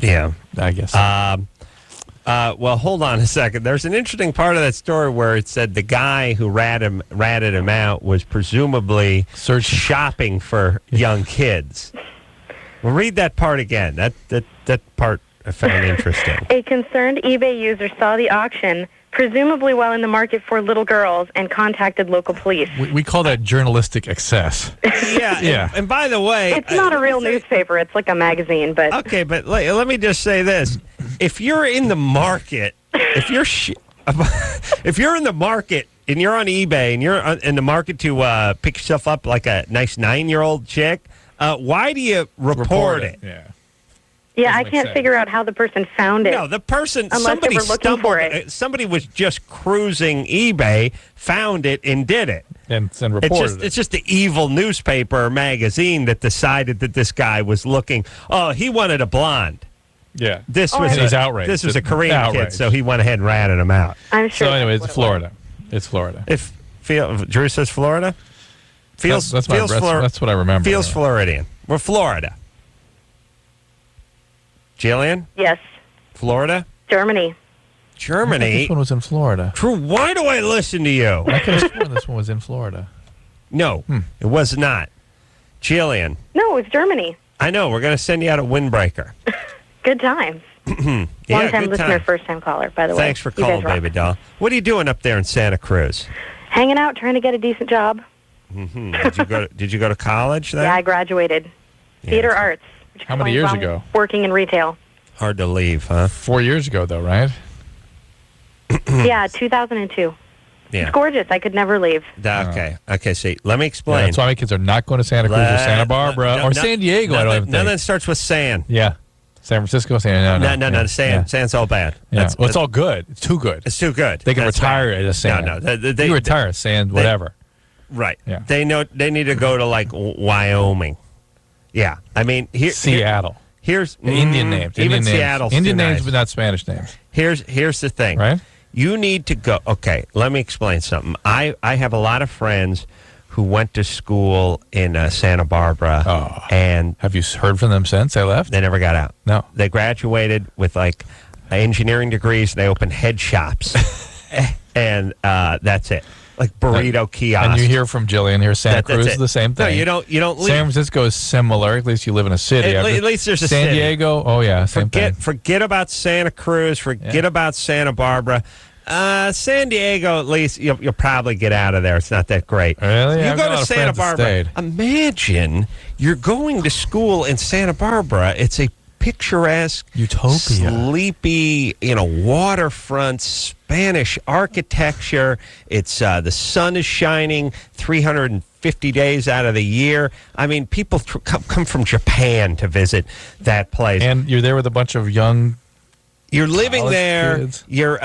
S3: Yeah.
S4: I guess.
S3: Well, hold on a second. There's an interesting part of that story where it said the guy who ratted him out was presumably shopping for young kids. Well, read that part again. That part I found interesting.
S5: A concerned eBay user saw the auction, presumably while in the market for little girls, and contacted local police.
S4: We call that journalistic excess.
S3: Yeah.
S4: Yeah.
S3: And by the way,
S5: It's not a real newspaper. It's like a magazine, but...
S3: Okay, but let me just say this. If you're in the market, if you're in the market and you're on eBay and you're in the market to pick yourself up like a nice 9-year-old chick, why do you report it?
S4: Yeah.
S5: Yeah, I can't figure out how the person found it.
S3: No, the person,
S5: Unless
S3: somebody
S5: they were looking
S3: stumbled,
S5: for it.
S3: somebody was just cruising eBay, found it, and did it.
S4: And reported it.
S3: It's just the evil newspaper or magazine that decided that this guy was looking. Oh, he wanted a blonde.
S4: Yeah.
S3: This
S4: and he's outraged.
S3: This was a Korean
S4: Outraged.
S3: kid, so he went ahead and ratted him out.
S5: I'm sure.
S4: So anyway, it's
S5: that's what
S4: Florida. It's Florida.
S3: Drew says Florida.
S4: That's what I remember.
S3: Feels Floridian. We're Florida. Jillian?
S5: Yes.
S3: Florida?
S5: Germany.
S3: Germany?
S4: This one was in Florida.
S3: Drew, why do I listen to you?
S4: I could have sworn this one was in Florida.
S3: No, it was not. Jillian.
S5: No, it was Germany.
S3: I know. We're going to send you out a windbreaker.
S5: Good times.
S3: Yeah,
S5: Long-time
S3: good
S5: listener,
S3: time.
S5: first-time caller, by the way.
S3: Thanks for
S5: You guys
S3: calling,
S5: rock.
S3: baby doll. What are you doing up there in Santa Cruz?
S5: Hanging out, trying to get a decent job.
S3: Did you go to college then?
S5: Yeah, I graduated. Theater arts. which
S4: How many
S5: explains
S4: years
S5: why I'm
S4: ago?
S5: Working in retail.
S3: Hard to leave, huh?
S4: 4 years ago, though, right?
S5: Yeah, 2002.
S3: Yeah.
S5: It's gorgeous. I could never leave.
S3: Okay. See, let me explain.
S4: Yeah, that's why my kids are not going to Santa Cruz or Santa Barbara or San Diego. I don't even think.
S3: None starts with San.
S4: Yeah. San Francisco,
S3: No. San's all bad.
S4: Yeah. Well, it's all good. It's too good.
S3: It's too good.
S4: They can retire at a San.
S3: No.
S4: You retire at San, whatever.
S3: Right.
S4: Yeah.
S3: They need to go to like Wyoming. Yeah. I mean,
S4: Seattle.
S3: Here's
S4: Indian names.
S3: Even Seattle's
S4: Indian
S3: too
S4: names,
S3: nice.
S4: but not Spanish names.
S3: Here's the thing.
S4: Right.
S3: You need to go. Okay, let me explain something. I have a lot of friends who went to school in Santa Barbara, and
S4: have you heard from them since they left?
S3: They never got out.
S4: No,
S3: they graduated with like engineering degrees. They opened head shops, and that's it. Like burrito kiosks.
S4: And you hear from Jillian here, Santa Cruz is the same thing.
S3: No, you don't leave.
S4: San Francisco is similar. At least you live in a city.
S3: At least there's a
S4: San
S3: city.
S4: Diego, oh yeah, same thing.
S3: Forget about Santa Cruz. Forget about Santa Barbara. San Diego, at least you'll probably get out of there. It's not that great.
S4: Really?
S3: You go to Santa Barbara. Imagine you're going to school in Santa Barbara. It's a picturesque,
S4: utopia,
S3: sleepy, waterfront, Spanish architecture. It's the sun is shining 350 days out of the year. I mean, people come from Japan to visit that place.
S4: And you're there with a bunch of young.
S3: You're living there.
S4: Kids.
S3: Your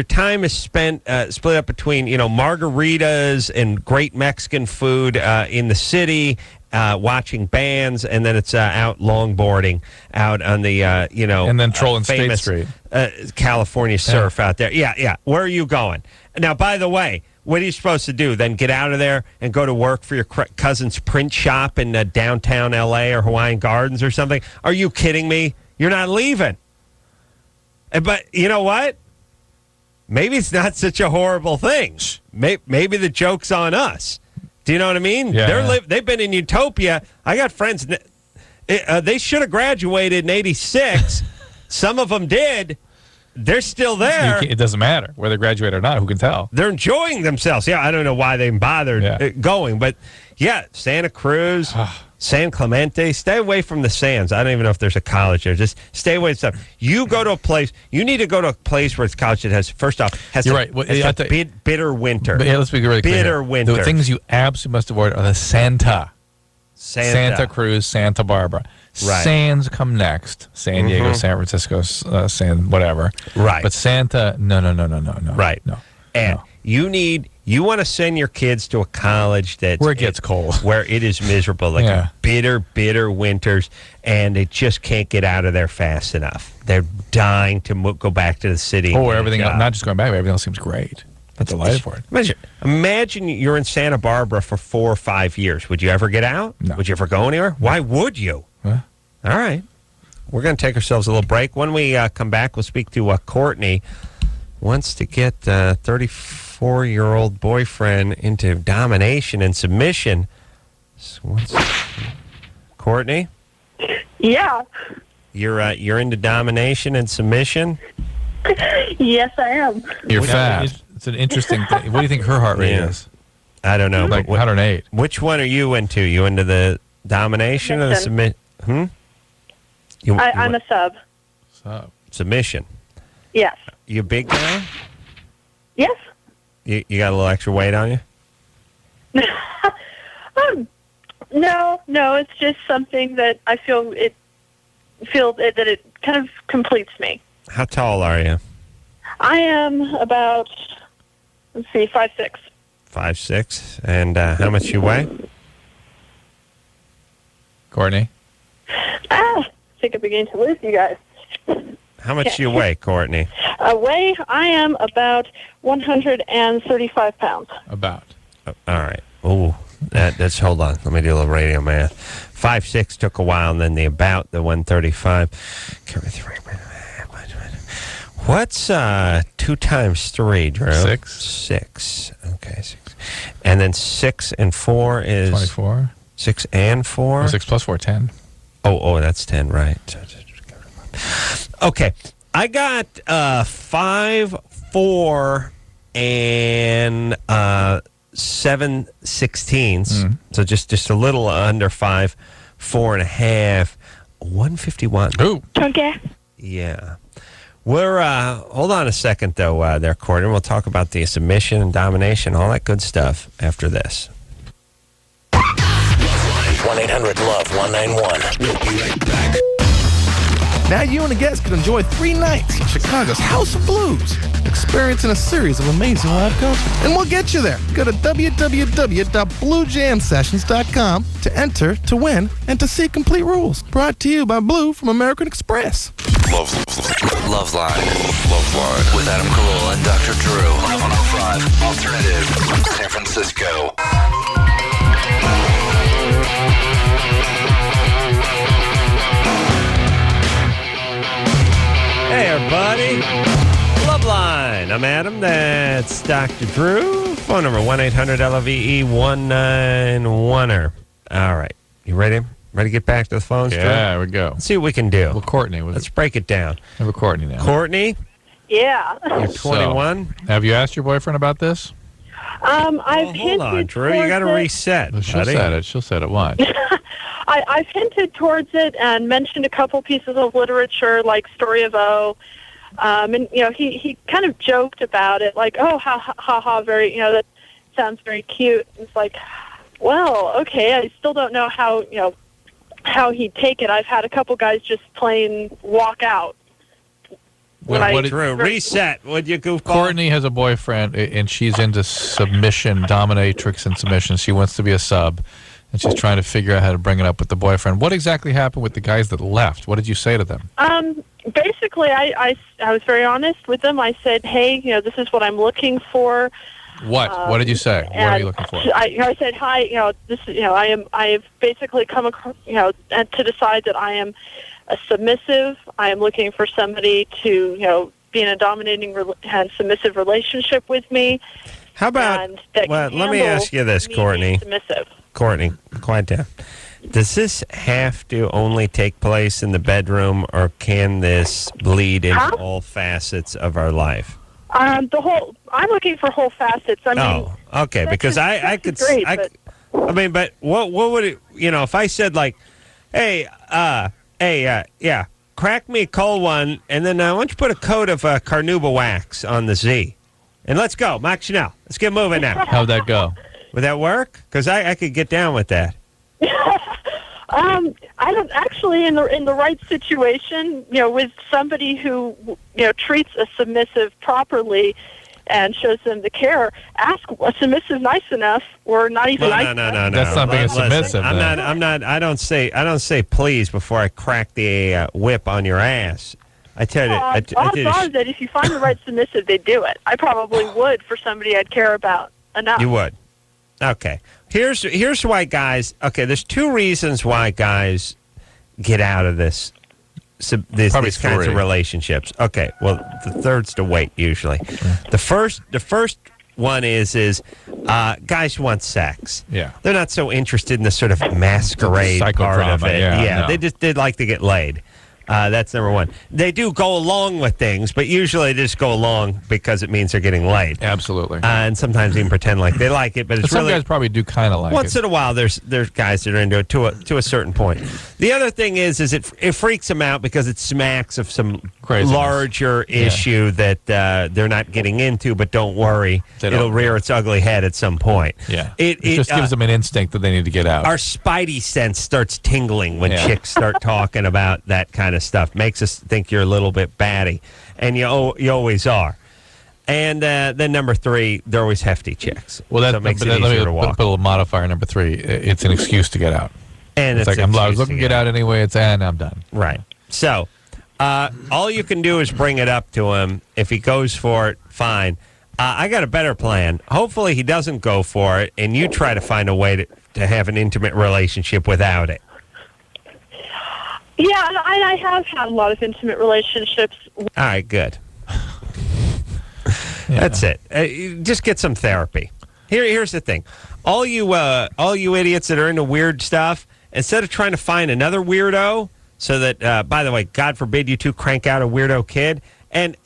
S3: time is spent split up between margaritas and great Mexican food in the city, watching bands, and then it's out longboarding out on the
S4: and then trolling
S3: famous
S4: State Street,
S3: California surf out there. Yeah. Where are you going? Now, by the way, what are you supposed to do? Then get out of there and go to work for your cousin's print shop in downtown L.A. or Hawaiian Gardens or something? Are you kidding me? You're not leaving. But you know what? Maybe it's not such a horrible thing. Maybe the joke's on us. Do you know what I mean?
S4: Yeah.
S3: They've been in utopia. I got friends. They should have graduated in '86. Some of them did. They're still there.
S4: It doesn't matter whether they graduate or not. Who can tell?
S3: They're enjoying themselves. Yeah, I don't know why they bothered going. But, yeah, Santa Cruz, San Clemente. Stay away from the Sands. I don't even know if there's a college there. Just stay away from stuff. You go to a place. You need to go to a place where it's college that has, first off, has bitter winter.
S4: But let's be really clear.
S3: Bitter winter.
S4: The things you absolutely must avoid are the Santa Cruz, Santa Barbara.
S3: Right.
S4: Sands come next. San Diego, San Francisco, San whatever.
S3: Right.
S4: But Santa, no.
S3: Right.
S4: No.
S3: And you want to send your kids to a college that's
S4: where it gets cold,
S3: where it is miserable, like bitter winters, and they just can't get out of there fast enough. They're dying to go back to the city.
S4: Oh, everything else, not just going back, but everything else seems great. That's delighted for it.
S3: Imagine you're in Santa Barbara for 4 or 5 years. Would you ever get out?
S4: No.
S3: Would you ever go anywhere? Why would you?
S4: Huh?
S3: All right. We're going to take ourselves a little break. When we come back, we'll speak to Courtney. Wants to get 34-year-old boyfriend into domination and submission. So Courtney?
S8: Yeah.
S3: You're into domination and submission?
S8: Yes, I am.
S4: You're fat. It's an interesting thing. What do you think her heart rate is?
S3: I don't know.
S4: Like 108.
S3: Which one are you into? You into the domination or the submission?
S8: I'm a sub.
S3: Submission.
S8: Yes.
S3: You big guy?
S8: Yes.
S3: You got a little extra weight on you?
S8: No. It's just something that I feel that it kind of completes me.
S3: How tall are you?
S8: I am about 5'6".
S3: 5'6", and how much you weigh?
S4: Courtney?
S8: I think I'm beginning to lose you guys.
S3: How much do you weigh, Courtney?
S8: I am about 135 pounds.
S4: About.
S3: All right. Oh, that's hold on. Let me do a little radio math. 5'6" took a while, and then the 135. What's 2 times 3, Drew?
S4: 6.
S3: 6. Okay, 6. And then 6 and 4 is
S4: 24.
S3: 6 and 4.
S4: Oh, 6 plus 4, 10.
S3: Oh, that's 10, right? Okay, I got 5, 4, and 7 sixteenths. So just a little under 5, 4.5, 151.
S4: Ooh.
S8: Okay.
S3: Yeah. We're, hold on a second, though, there, Courtney. We'll talk about the submission and domination, all that good stuff after this.
S1: 1-800-LOVE-191. We'll be right back.
S9: Now you and a guest can enjoy 3 nights of Chicago's House of Blues, experiencing a series of amazing live concerts. And we'll get you there. Go to www.bluejamsessions.com to enter, to win, and to see complete rules. Brought to you by Blue from American Express.
S1: LoveLine. LoveLine. With Adam Carolla and Dr. Drew. 1105 Alternative. San Francisco.
S3: Hey, everybody. LoveLine. I'm Adam. That's Dr. Drew. Phone number 1-800-LOVE-191. All right. You ready? Ready to get back to the phones, Drew?
S4: Yeah, here we go.
S3: Let's see what we can do.
S4: Well, Courtney.
S3: Let's break it down.
S4: Have a Courtney now.
S3: Courtney,
S8: Yeah.
S3: you're 21.
S4: Have you asked your boyfriend about this?
S8: I've
S3: Hold on, Drew. You got to reset.
S4: She'll
S3: buddy.
S4: set it. She'll set it. Watch.
S8: I've hinted towards it and mentioned a couple pieces of literature like Story of O. And, he kind of joked about it, like, oh, ha, very, that sounds very cute. It's like, well, okay, I still don't know how he'd take it. I've had a couple guys just plain walk out.
S3: Drew, reset. Would you goofball?
S4: Courtney has a boyfriend, and she's into submission, dominatrix and submission. She wants to be a sub, and she's trying to figure out how to bring it up with the boyfriend. What exactly happened with the guys that left? What did you say to them?
S8: Basically, I was very honest with them. I said, hey, this is what I'm looking for.
S4: What did you say? What are you looking for?
S8: I said, hi, this is, I've basically come across, and to decide that I am a submissive. I am looking for somebody to, be in a dominating and submissive relationship with me.
S3: How about, let me ask you this, Courtney.
S8: Submissive.
S3: Courtney, quiet down. Does this have to only take place in the bedroom, or can this bleed into all facets of our life?
S8: I'm looking for whole facets. I mean,
S3: okay, because I could,
S8: great,
S3: but what would it, if I said like, hey, crack me a cold one, and then why don't you put a coat of carnauba wax on the Z, and let's go, Max Chanel. Let's get moving now.
S4: How'd that go?
S3: Would that work? Because I could get down with that.
S8: I don't actually in the right situation, with somebody who treats a submissive properly and shows them the care. Ask a submissive nice enough, or not even nice enough.
S3: No.
S4: That's not being submissive.
S3: I'm not. I don't say please before I crack the whip on your ass. I tell you,
S8: odds are that if you find the right submissive, they do it. I probably would for somebody I'd care about enough.
S3: You would. Okay. Here's why guys. Okay, there's 2 reasons why guys get out of these kinds of relationships. Okay, well, the third's to wait usually. The first one is guys want sex.
S4: Yeah,
S3: they're not so interested in the sort of masquerade part of it.
S4: Yeah,
S3: they'd like to get laid. That's number one. They do go along with things, but usually they just go along because it means they're getting laid.
S4: Absolutely.
S3: And sometimes even pretend like they like it, but it's
S4: some
S3: really...
S4: guys probably do kind of like
S3: once
S4: it.
S3: in a while, there's guys that are into it to a certain point. The other thing is it freaks them out because it smacks of some
S4: craziness.
S3: Larger issue that they're not getting into, but don't worry. It'll rear its ugly head at some point.
S4: Yeah. It just gives them an instinct that they need to get out.
S3: Our spidey sense starts tingling when chicks start talking about that kind of stuff. Makes us think you're a little bit batty, and you always are. And then number 3, they're always hefty chicks.
S4: Well, that
S3: so it makes it
S4: let
S3: easier
S4: me
S3: to walk.
S4: put a little modifier. Number 3, it's an excuse to get out.
S3: And
S4: it's like I was looking to get out anyway. I'm done.
S3: Right. So all you can do is bring it up to him. If he goes for it, fine. I got a better plan. Hopefully he doesn't go for it, and you try to find a way to have an intimate relationship without it.
S8: Yeah, I have had a lot of intimate relationships.
S3: All right, good. That's it. Just get some therapy. Here's the thing. All you idiots that are into weird stuff, instead of trying to find another weirdo, so that, by the way, God forbid you two crank out a weirdo kid, and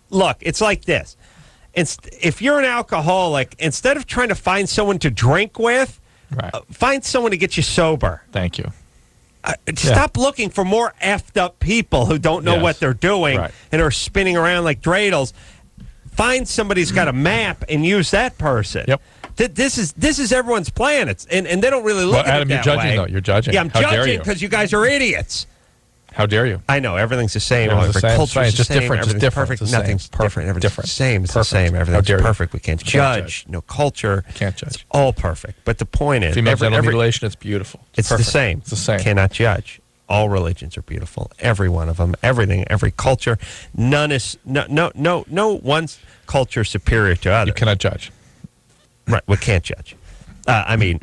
S3: look, it's like this. If you're an alcoholic, instead of trying to find someone to drink with, find someone to get you sober.
S4: Thank you.
S3: Stop looking for more effed up people who don't know what they're doing and are spinning around like dreidels. Find somebody who's got a map and use that person.
S4: Yep.
S3: This is everyone's plan. And they don't really look at
S4: Adam,
S3: it
S4: you're
S3: that
S4: judging,
S3: way.
S4: though. You're judging.
S3: Yeah, I'm
S4: How dare
S3: judging
S4: you?
S3: because you guys are idiots.
S4: How dare you?
S3: I know everything's the same.
S4: Everything's the
S3: Every
S4: same.
S3: culture is
S4: It's just
S3: the same.
S4: different. Just
S3: Everything's
S4: different.
S3: perfect.
S4: It's the same.
S3: Nothing's
S4: Perfect.
S3: different. Everything's
S4: Different.
S3: the same. It's
S4: Perfect.
S3: the same.
S4: How
S3: Everything's
S4: dare you?
S3: perfect. We can't judge. No culture.
S4: Can't judge.
S3: It's all perfect. But the point is,
S4: Female genital mutilation, it's beautiful.
S3: It's the
S4: perfect.
S3: same.
S4: It's the same.
S3: Cannot judge. All religions are beautiful. Every one of them. Everything. Every culture. None is no one's culture superior to others.
S4: You cannot judge.
S3: Right. We can't judge. I mean,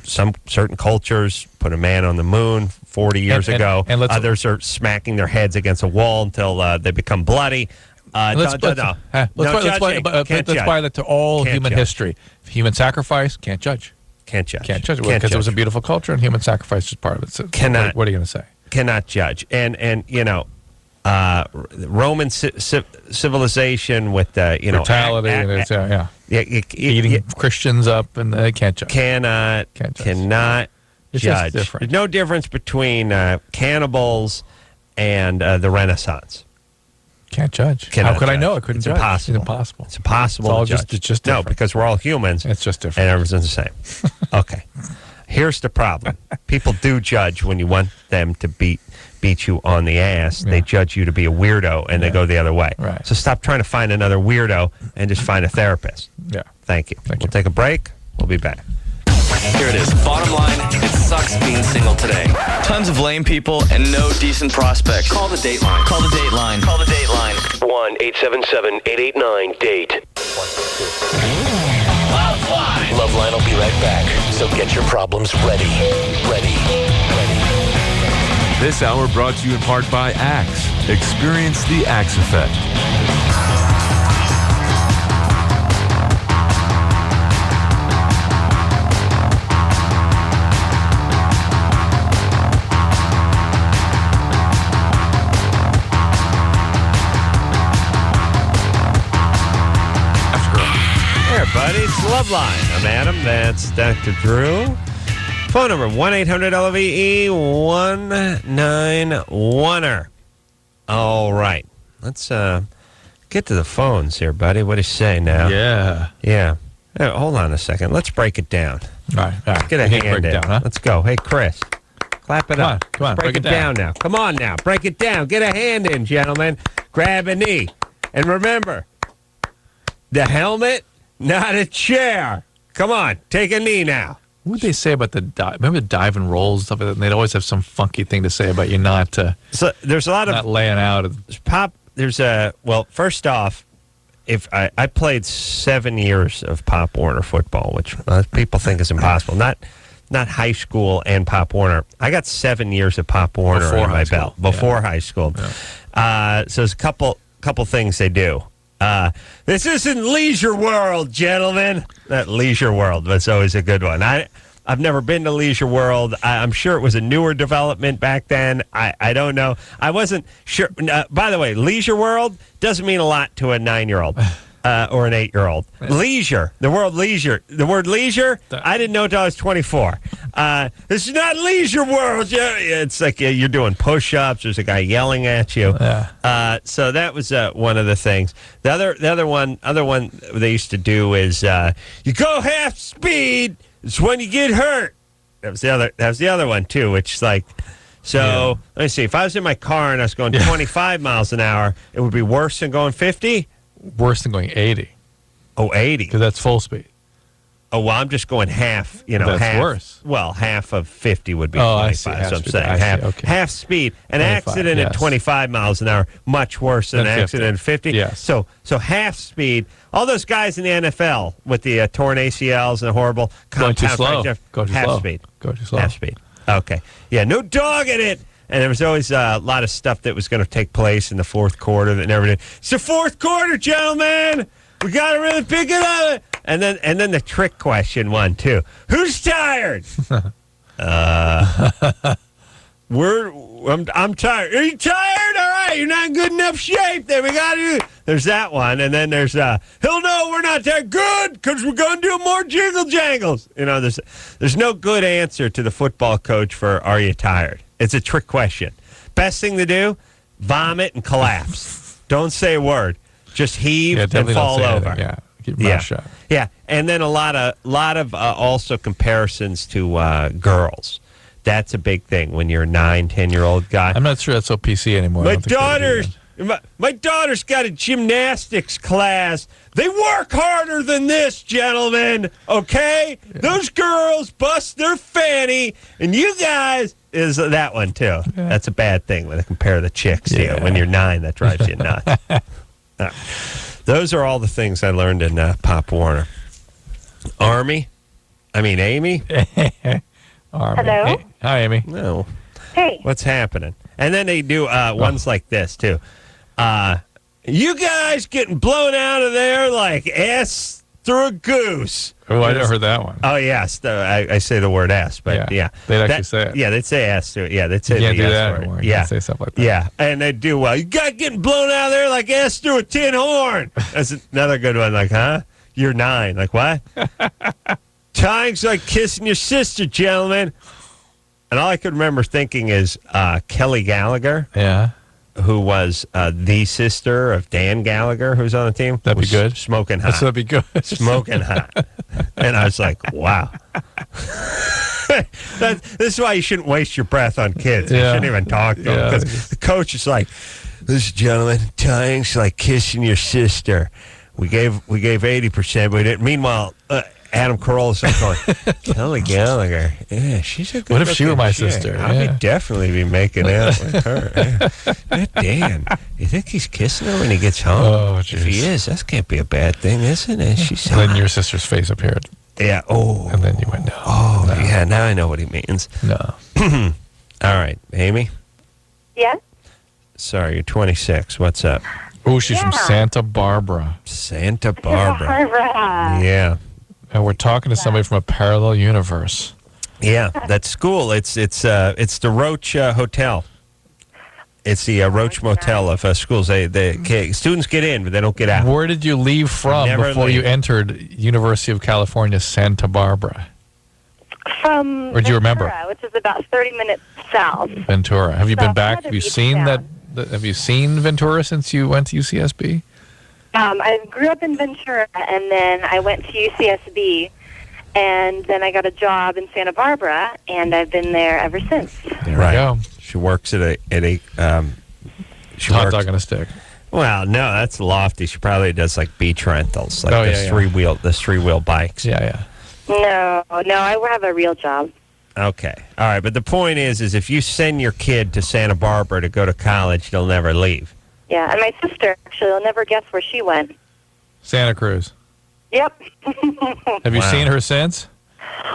S3: some certain cultures put a man on the moon 40 years ago.
S4: And
S3: others are smacking their heads against a wall until they become bloody.
S4: Let's apply that to all human history. Human sacrifice, can't judge.
S3: Can't judge.
S4: Can't judge because it was a beautiful culture and human sacrifice is part of it. So
S3: Cannot.
S4: What are you going to say?
S3: Cannot judge. And you know, Roman civilization with
S4: brutality and eating Christians up, and they can't judge.
S3: Cannot
S4: It's
S3: judge.
S4: just different.
S3: There's no difference between cannibals and the Renaissance.
S4: Can't judge.
S3: Cannot
S4: How could I
S3: judge.
S4: know? I couldn't
S3: It's
S4: judge.
S3: impossible.
S4: It's impossible.
S3: It's impossible.
S4: It's all
S3: to judge.
S4: it's just
S3: no,
S4: different.
S3: because we're all humans.
S4: It's just different.
S3: And everything's the same. Okay. Here's the problem. People do judge when you want them to beat you on the ass. They judge you to be a weirdo, and they go the other way.
S4: Right.
S3: So stop trying to find another weirdo and just find a therapist.
S4: Yeah.
S3: Thank you. We'll take a break. We'll be back.
S1: Here it is. Bottom line, it sucks being single today. Tons of lame people and no decent prospects. Call the Dateline. Call the Dateline. Call the Dateline.
S10: 1-877-889-DATE. LoveLine will be right back. So get your problems ready.
S11: This hour brought to you in part by Axe. Experience the Axe effect.
S3: Here, buddy. It's LoveLine. I'm Adam. That's Dr. Drew. Phone number 1-800-LOVE-191er. All right. Let's get to the phones here, buddy. What do you say now?
S4: Yeah.
S3: Hold on a second. Let's break it down.
S4: All right.
S3: Let's get a hand in.
S4: Down, huh?
S3: Let's go. Hey, Chris. Clap it up.
S4: Come on.
S3: Break it down now. Come on now. Break it down. Get a hand in, gentlemen. Grab a knee. And remember, the helmet, not a chair. Come on. Take a knee now.
S4: What would they say about remember the dive and rolls and stuff like that? And they'd always have some funky thing to say about you not
S3: So there's a lot
S4: not laying out.
S3: First off, if I played 7 years of Pop Warner football, which people think is impossible. Not high school and Pop Warner. I got 7 years of Pop Warner
S4: Before
S3: in my
S4: high school.
S3: belt before high school.
S4: Yeah.
S3: So there's a couple things they do. This isn't Leisure World, gentlemen. That Leisure World was always a good one. I've never been to Leisure World. I'm sure it was a newer development back then. I don't know. I wasn't sure. By the way, Leisure World doesn't mean a lot to a 9-year-old or an 8-year-old. Leisure, the word leisure. I didn't know until I was 24. This is not Leisure World. It's like you're doing push-ups. There's a guy yelling at you. So that was one of the things. The other one they used to do is you go half speed. It's when you get hurt. That was the other one too, which is like. So let me see. If I was in my car and I was going 25 miles an hour, it would be worse than going 50.
S4: Worse than going 80.
S3: Oh, 80.
S4: Because that's full speed.
S3: Oh, well, I'm just going half,
S4: That's
S3: half.
S4: worse.
S3: Well, half of 50 would be 25.
S4: I see.
S3: That's what I'm
S4: Speed.
S3: saying. Half speed. An
S4: 25,
S3: accident at 25 miles an hour, much worse than an accident at 50.
S4: Yes.
S3: So half speed. All those guys in the NFL with the torn ACLs and the horrible
S4: Going too slow.
S3: fracture,
S4: Go too
S3: half
S4: slow.
S3: speed.
S4: Go too slow.
S3: Half speed. Okay. Yeah, no dog in it. And there was always a lot of stuff that was going to take place in the fourth quarter that never did. It's the fourth quarter, gentlemen. We got to really pick it up. And then the trick question one, too. Who's tired? I'm tired. Are you tired? All right. You're not in good enough shape. Then we got to do. There's that one. And then there's, hell no, we're not that good because we're going to do more jingle jangles. There's no good answer to the football coach for are you tired? It's a trick question. Best thing to do, vomit and collapse. Don't say a word. Just heave and fall over.
S4: Anything. Yeah, keep your mouth shut.
S3: Yeah, and then a lot of also comparisons to girls. That's a big thing when you're a 9, 10-year-old guy.
S4: I'm not sure that's so PC anymore.
S3: My daughter's got a gymnastics class. They work harder than this, gentlemen. Okay, those girls bust their fanny, and you guys is that one too. Yeah. That's a bad thing when they compare the chicks to you. When you're 9, that drives you nuts. Those are all the things I learned in Pop Warner. Amy.
S4: Army.
S12: Hello?
S4: Hey. Hi, Amy.
S3: No.
S12: Hey.
S3: What's happening? And then they do ones like this, too. You guys getting blown out of there like ass through a goose.
S4: Oh, I never heard that one.
S3: Oh, yes. I say the word ass, but yeah.
S4: They'd actually say it.
S3: Yeah, they'd say ass through it. Yeah, they'd say
S4: you can't
S3: the
S4: do
S3: S
S4: that
S3: word.
S4: anymore. You can't say stuff like that.
S3: Yeah, and they'd do, you got getting blown out of there like ass through a tin horn. That's another good one. Like, huh? You're 9. Like, what? Tying's like kissing your sister, gentlemen. And all I could remember thinking is Kelly Gallagher.
S4: Yeah.
S3: Who was the sister of Dan Gallagher, who's on the team.
S4: That'd be good.
S3: Smoking hot.
S4: That'd be good.
S3: Smoking hot. And I was like, wow. This is why you shouldn't waste your breath on kids. You shouldn't even talk to them. Because the coach is like, this gentleman, Tying's like kissing your sister. We gave 80%, but we didn't. Meanwhile, Adam Carolla's going, Kelly Gallagher. Yeah, she's a good.
S4: What if she were my
S3: chick.
S4: sister?
S3: I'd definitely be making out with her. Yeah. Dan, you think he's kissing her when he gets home?
S4: Oh,
S3: if he is, that can't be a bad thing, isn't it? She's
S4: then your sister's face appeared.
S3: Yeah. Oh.
S4: And then you went, no.
S3: Oh, no. Yeah. Now I know what he means.
S4: No.
S3: All right, Amy.
S12: Yeah.
S3: Sorry, you're 26. What's up?
S4: Oh, she's from Santa Barbara.
S3: Santa Barbara. Yeah.
S4: And we're talking to somebody from a parallel universe.
S3: Yeah, that school. It's the Roach Hotel. It's the Roach Motel of schools. Students get in, but they don't get out.
S4: Where did you leave from before you entered University of California, Santa Barbara?
S12: From
S4: or do you remember?
S12: Ventura, which is about 30 minutes south.
S4: Ventura. Have you been back? Have you seen
S12: town.
S4: Have you seen Ventura since you went to UCSB?
S12: I grew up in Ventura, and then I went to UCSB, and then I got a job in Santa Barbara, and I've been there ever since.
S4: There we go.
S3: She works at a
S4: hot dog on a stick.
S3: Well, no, that's lofty. She probably does like beach rentals, like the three wheel bikes.
S4: Yeah.
S12: No, I have a real job.
S3: Okay. All right. But the point is if you send your kid to Santa Barbara to go to college, they'll never leave.
S12: Yeah, and my sister, actually, will never guess where she went.
S4: Santa Cruz.
S12: Yep.
S4: Have you seen her since?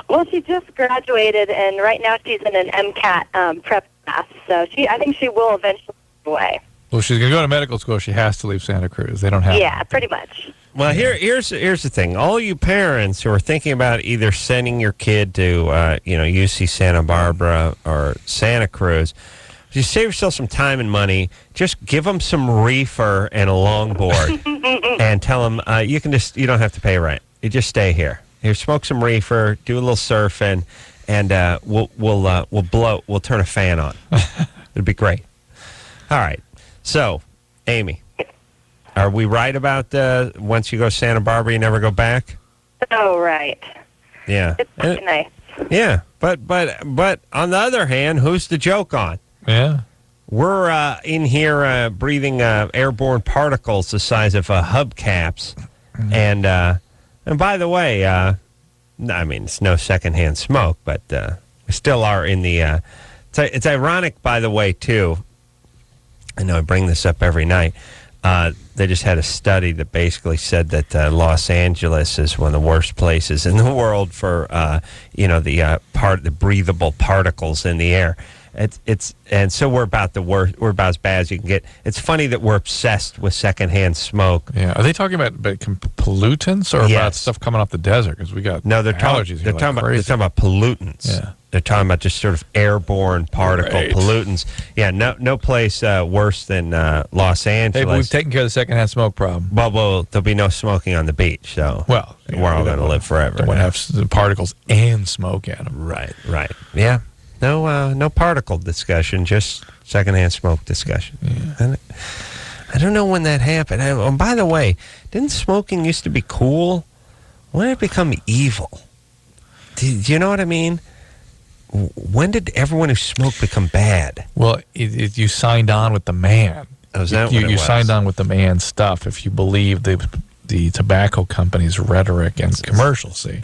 S12: Well, she just graduated, and right now she's in an MCAT prep class. So I think she will eventually move away.
S4: Well, she's going to go to medical school. She has to leave Santa Cruz. They don't have
S12: Yeah, pretty much.
S3: Well, here's the thing. All you parents who are thinking about either sending your kid to UC Santa Barbara or Santa Cruz, just save yourself some time and money. Just give them some reefer and a longboard, and tell them you don't have to pay rent. You just stay here. Here, smoke some reefer, do a little surfing, and we'll turn a fan on. It'd be great. All right. So, Amy. Are we right about once you go to Santa Barbara, you never go back?
S12: Oh, right.
S3: Yeah.
S12: It's pretty nice.
S3: Yeah, but on the other hand, who's the joke on?
S4: Yeah.
S3: We're in here breathing airborne particles the size of hubcaps, and by the way, I mean it's no secondhand smoke, but we still are in the. It's ironic, by the way, too. I know I bring this up every night. They just had a study that basically said that Los Angeles is one of the worst places in the world for the breathable particles in the air. And so we're about the worst. We're about as bad as you can get. It's funny that we're obsessed with secondhand smoke.
S4: Yeah, are they talking about pollutants or about stuff coming off the desert? Because we got allergies.
S3: They're talking about pollutants.
S4: Yeah.
S3: They're talking about just sort of airborne particle pollutants. Yeah, no place worse than Los Angeles.
S4: Hey, but we've taken care of the secondhand smoke problem.
S3: Well, there'll be no smoking on the beach, so we're all going to live forever.
S4: Don't want to have particles and smoke in them.
S3: Right. Yeah. No particle discussion, just secondhand smoke discussion. Yeah. I don't know when that happened. By the way, didn't smoking used to be cool? When did it become evil? Do you know what I mean? When did everyone who smoked become bad?
S4: Well, you signed on with the man.
S3: Oh, is that what it was?
S4: You signed on with the man's stuff if you believe the tobacco company's rhetoric and commercials. See,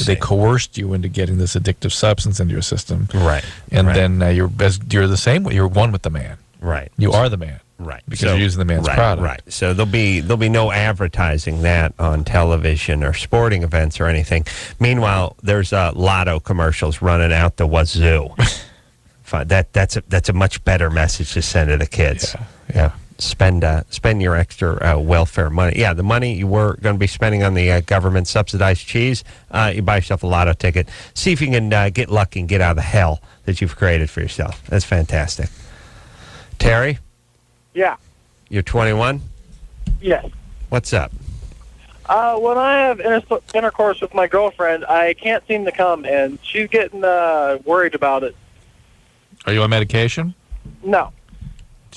S4: they coerced you into getting this addictive substance into your system,
S3: right?
S4: And then you're the same way. You're one with the man,
S3: right?
S4: You are the man,
S3: right?
S4: Because you're using the man's product,
S3: right? So there'll be no advertising that on television or sporting events or anything. Meanwhile, there's lotto commercials running out the wazoo. That's a much better message to send to the kids. Yeah. Spend your extra welfare money. Yeah, the money you were going to be spending on the government subsidized cheese, you buy yourself a lotto ticket. See if you can get lucky and get out of the hell that you've created for yourself. That's fantastic. Terry?
S13: Yeah.
S3: You're 21?
S13: Yes.
S3: What's up?
S13: When I have intercourse with my girlfriend, I can't seem to come, and she's getting worried about it.
S4: Are you on medication?
S13: No.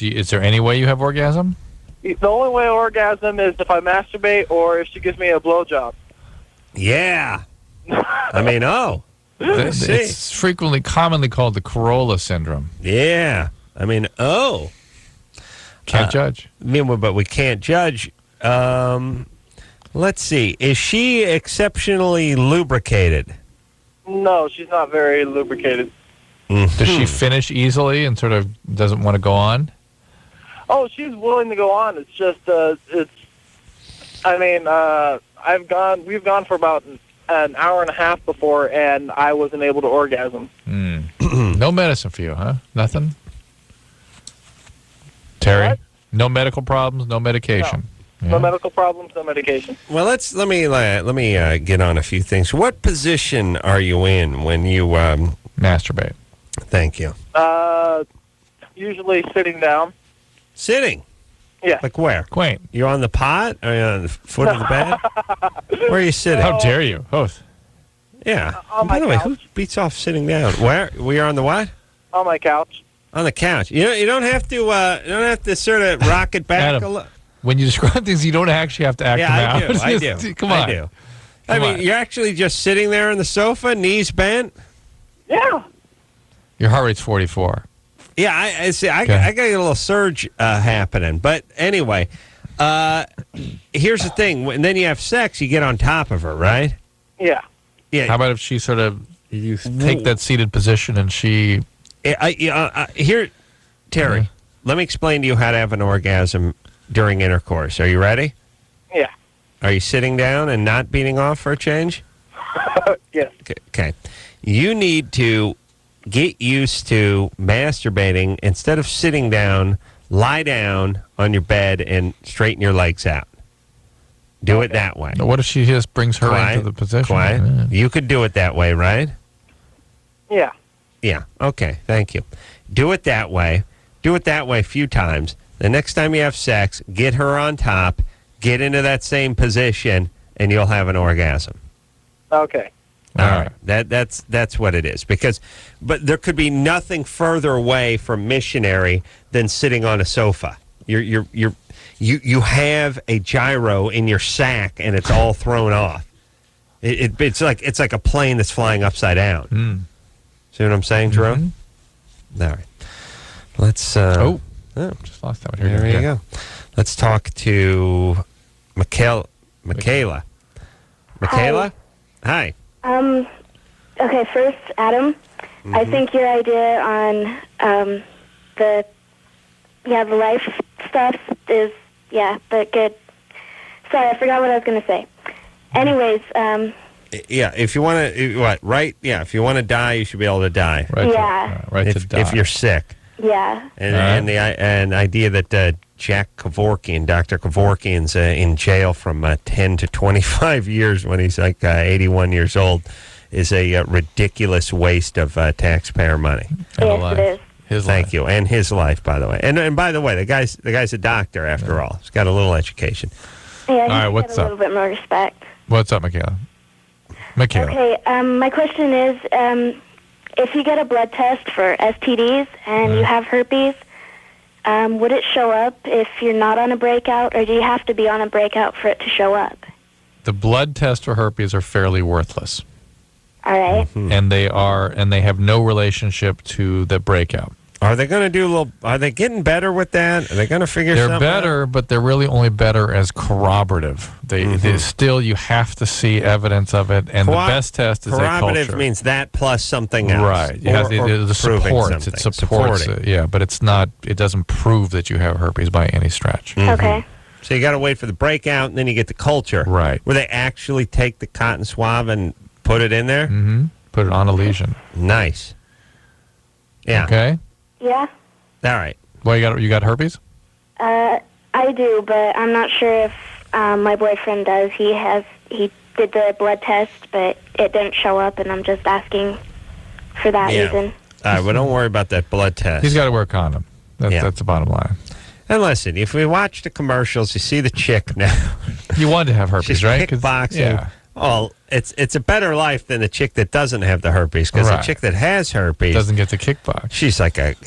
S4: Is there any way you have orgasm?
S13: The only way I orgasm is if I masturbate or if she gives me a blowjob.
S3: Yeah. I mean,
S4: it's commonly called the Corolla syndrome.
S3: Yeah. I mean,
S4: can't judge.
S3: But we can't judge. Let's see. Is she exceptionally lubricated?
S13: No, she's not very lubricated.
S3: Mm-hmm.
S4: Does she finish easily and sort of doesn't want to go on?
S13: Oh, she's willing to go on. It's just, we've gone for about an hour and a half before, and I wasn't able to orgasm.
S4: No medicine for you, huh? Nothing? Terry?
S13: What?
S4: No medical problems, no medication.
S13: No. No medical problems, no medication.
S3: Well, let me get on a few things. What position are you in when you
S4: masturbate?
S3: Thank you.
S13: Usually sitting down.
S3: Sitting?
S13: Yeah.
S3: Like where?
S4: Quaint.
S3: You on the pot? Are you on the foot of the bed? Where are you sitting?
S4: How dare you? Both.
S3: Yeah.
S13: On
S3: By
S13: my
S3: the way,
S13: couch.
S3: who beats off sitting down? Where? We are on the what?
S13: On my couch.
S3: On the couch. You don't have to sort of rock it back
S4: Adam,
S3: a little.
S4: When you describe things, you don't actually have to act them out.
S3: I do.
S4: Come on.
S3: I do. I mean, you're actually just sitting there on the sofa, knees bent.
S13: Yeah.
S4: Your heart rate's 44.
S3: Yeah, I see. I got a little surge happening. But anyway, here's the thing. When then you have sex, you get on top of her, right?
S13: Yeah.
S3: Yeah.
S4: How about if she sort of you take that seated position and she?
S3: Here, Terry. Let me explain to you how to have an orgasm during intercourse. Are you ready?
S13: Yeah.
S3: Are you sitting down and not beating off for a change?
S13: Yes.
S3: Okay. You need to get used to masturbating. Instead of sitting down, lie down on your bed and straighten your legs out. Do it that way.
S4: What if she just brings her into the position?
S3: Quiet.
S4: Yeah.
S3: You could do it that way, right?
S13: Yeah.
S3: Yeah. Okay. Thank you. Do it that way. Do it that way a few times. The next time you have sex, get her on top, get into that same position, and you'll have an orgasm.
S13: Okay.
S3: All right. That's what it is. But there could be nothing further away from missionary than sitting on a sofa. You have a gyro in your sack and it's all thrown off. It's like a plane that's flying upside down. See what I'm saying, Jerome? All right. Let's.
S4: Just lost that one.
S3: There you go. Let's talk to Michaela. Michaela? Hi.
S14: Okay, first, Adam, I think your idea on the life stuff is, but good. Sorry, I forgot what I was going to say. Anyways,
S3: yeah, if you want to, if you want to die, you should be able to die. If you're sick.
S14: Yeah.
S3: And the idea that Jack Kevorkian, Dr. Kevorkian's in jail from 10 to 25 years when he's like 81 years old is a ridiculous waste of taxpayer money.
S14: Yes, it is.
S3: Thank you. And his life, by the way. And by the way, the guy's a doctor after all. He's got a little education.
S14: Yeah,
S4: all right, what's
S14: up? A little bit more respect.
S4: What's up, Michaela?
S14: Okay, my question is, if you get a blood test for STDs and you have herpes, would it show up if you're not on a breakout, or do you have to be on a breakout for it to show up?
S4: The blood tests for herpes are fairly worthless.
S14: All right.
S4: And they have no relationship to the breakout.
S3: Are they going to do a little? Are they getting better with that? Are they going to figure
S4: They're
S3: something
S4: better,
S3: out?
S4: but they're really only better as corroborative. They still, you have to see evidence of it, and the best test is a
S3: corroborative
S4: culture.
S3: means that plus something else.
S4: Right. It supports. It supports it. Yeah, but it's not. It doesn't prove that you have herpes by any stretch.
S14: Okay.
S3: So you got to wait for the breakout, and then you get the culture.
S4: Right.
S3: Where they actually take the cotton swab and put it in there.
S4: Mm-hmm. Put it on a lesion.
S3: Nice. Yeah.
S4: Okay.
S14: Yeah.
S3: All right.
S4: Well, you got herpes?
S14: I do, but I'm not sure if my boyfriend does. He did the blood test, but it didn't show up, and I'm just asking for that reason.
S3: All right, well, don't worry about that blood test.
S4: He's got to wear a condom. That's the bottom line.
S3: And listen, if we watch the commercials, you see the chick now.
S4: You want to have herpes,
S3: She's
S4: right?
S3: kickboxing.
S4: Yeah.
S3: Oh, it's a better life than the chick that doesn't have the herpes, because the chick that has herpes
S4: doesn't get the kickbox.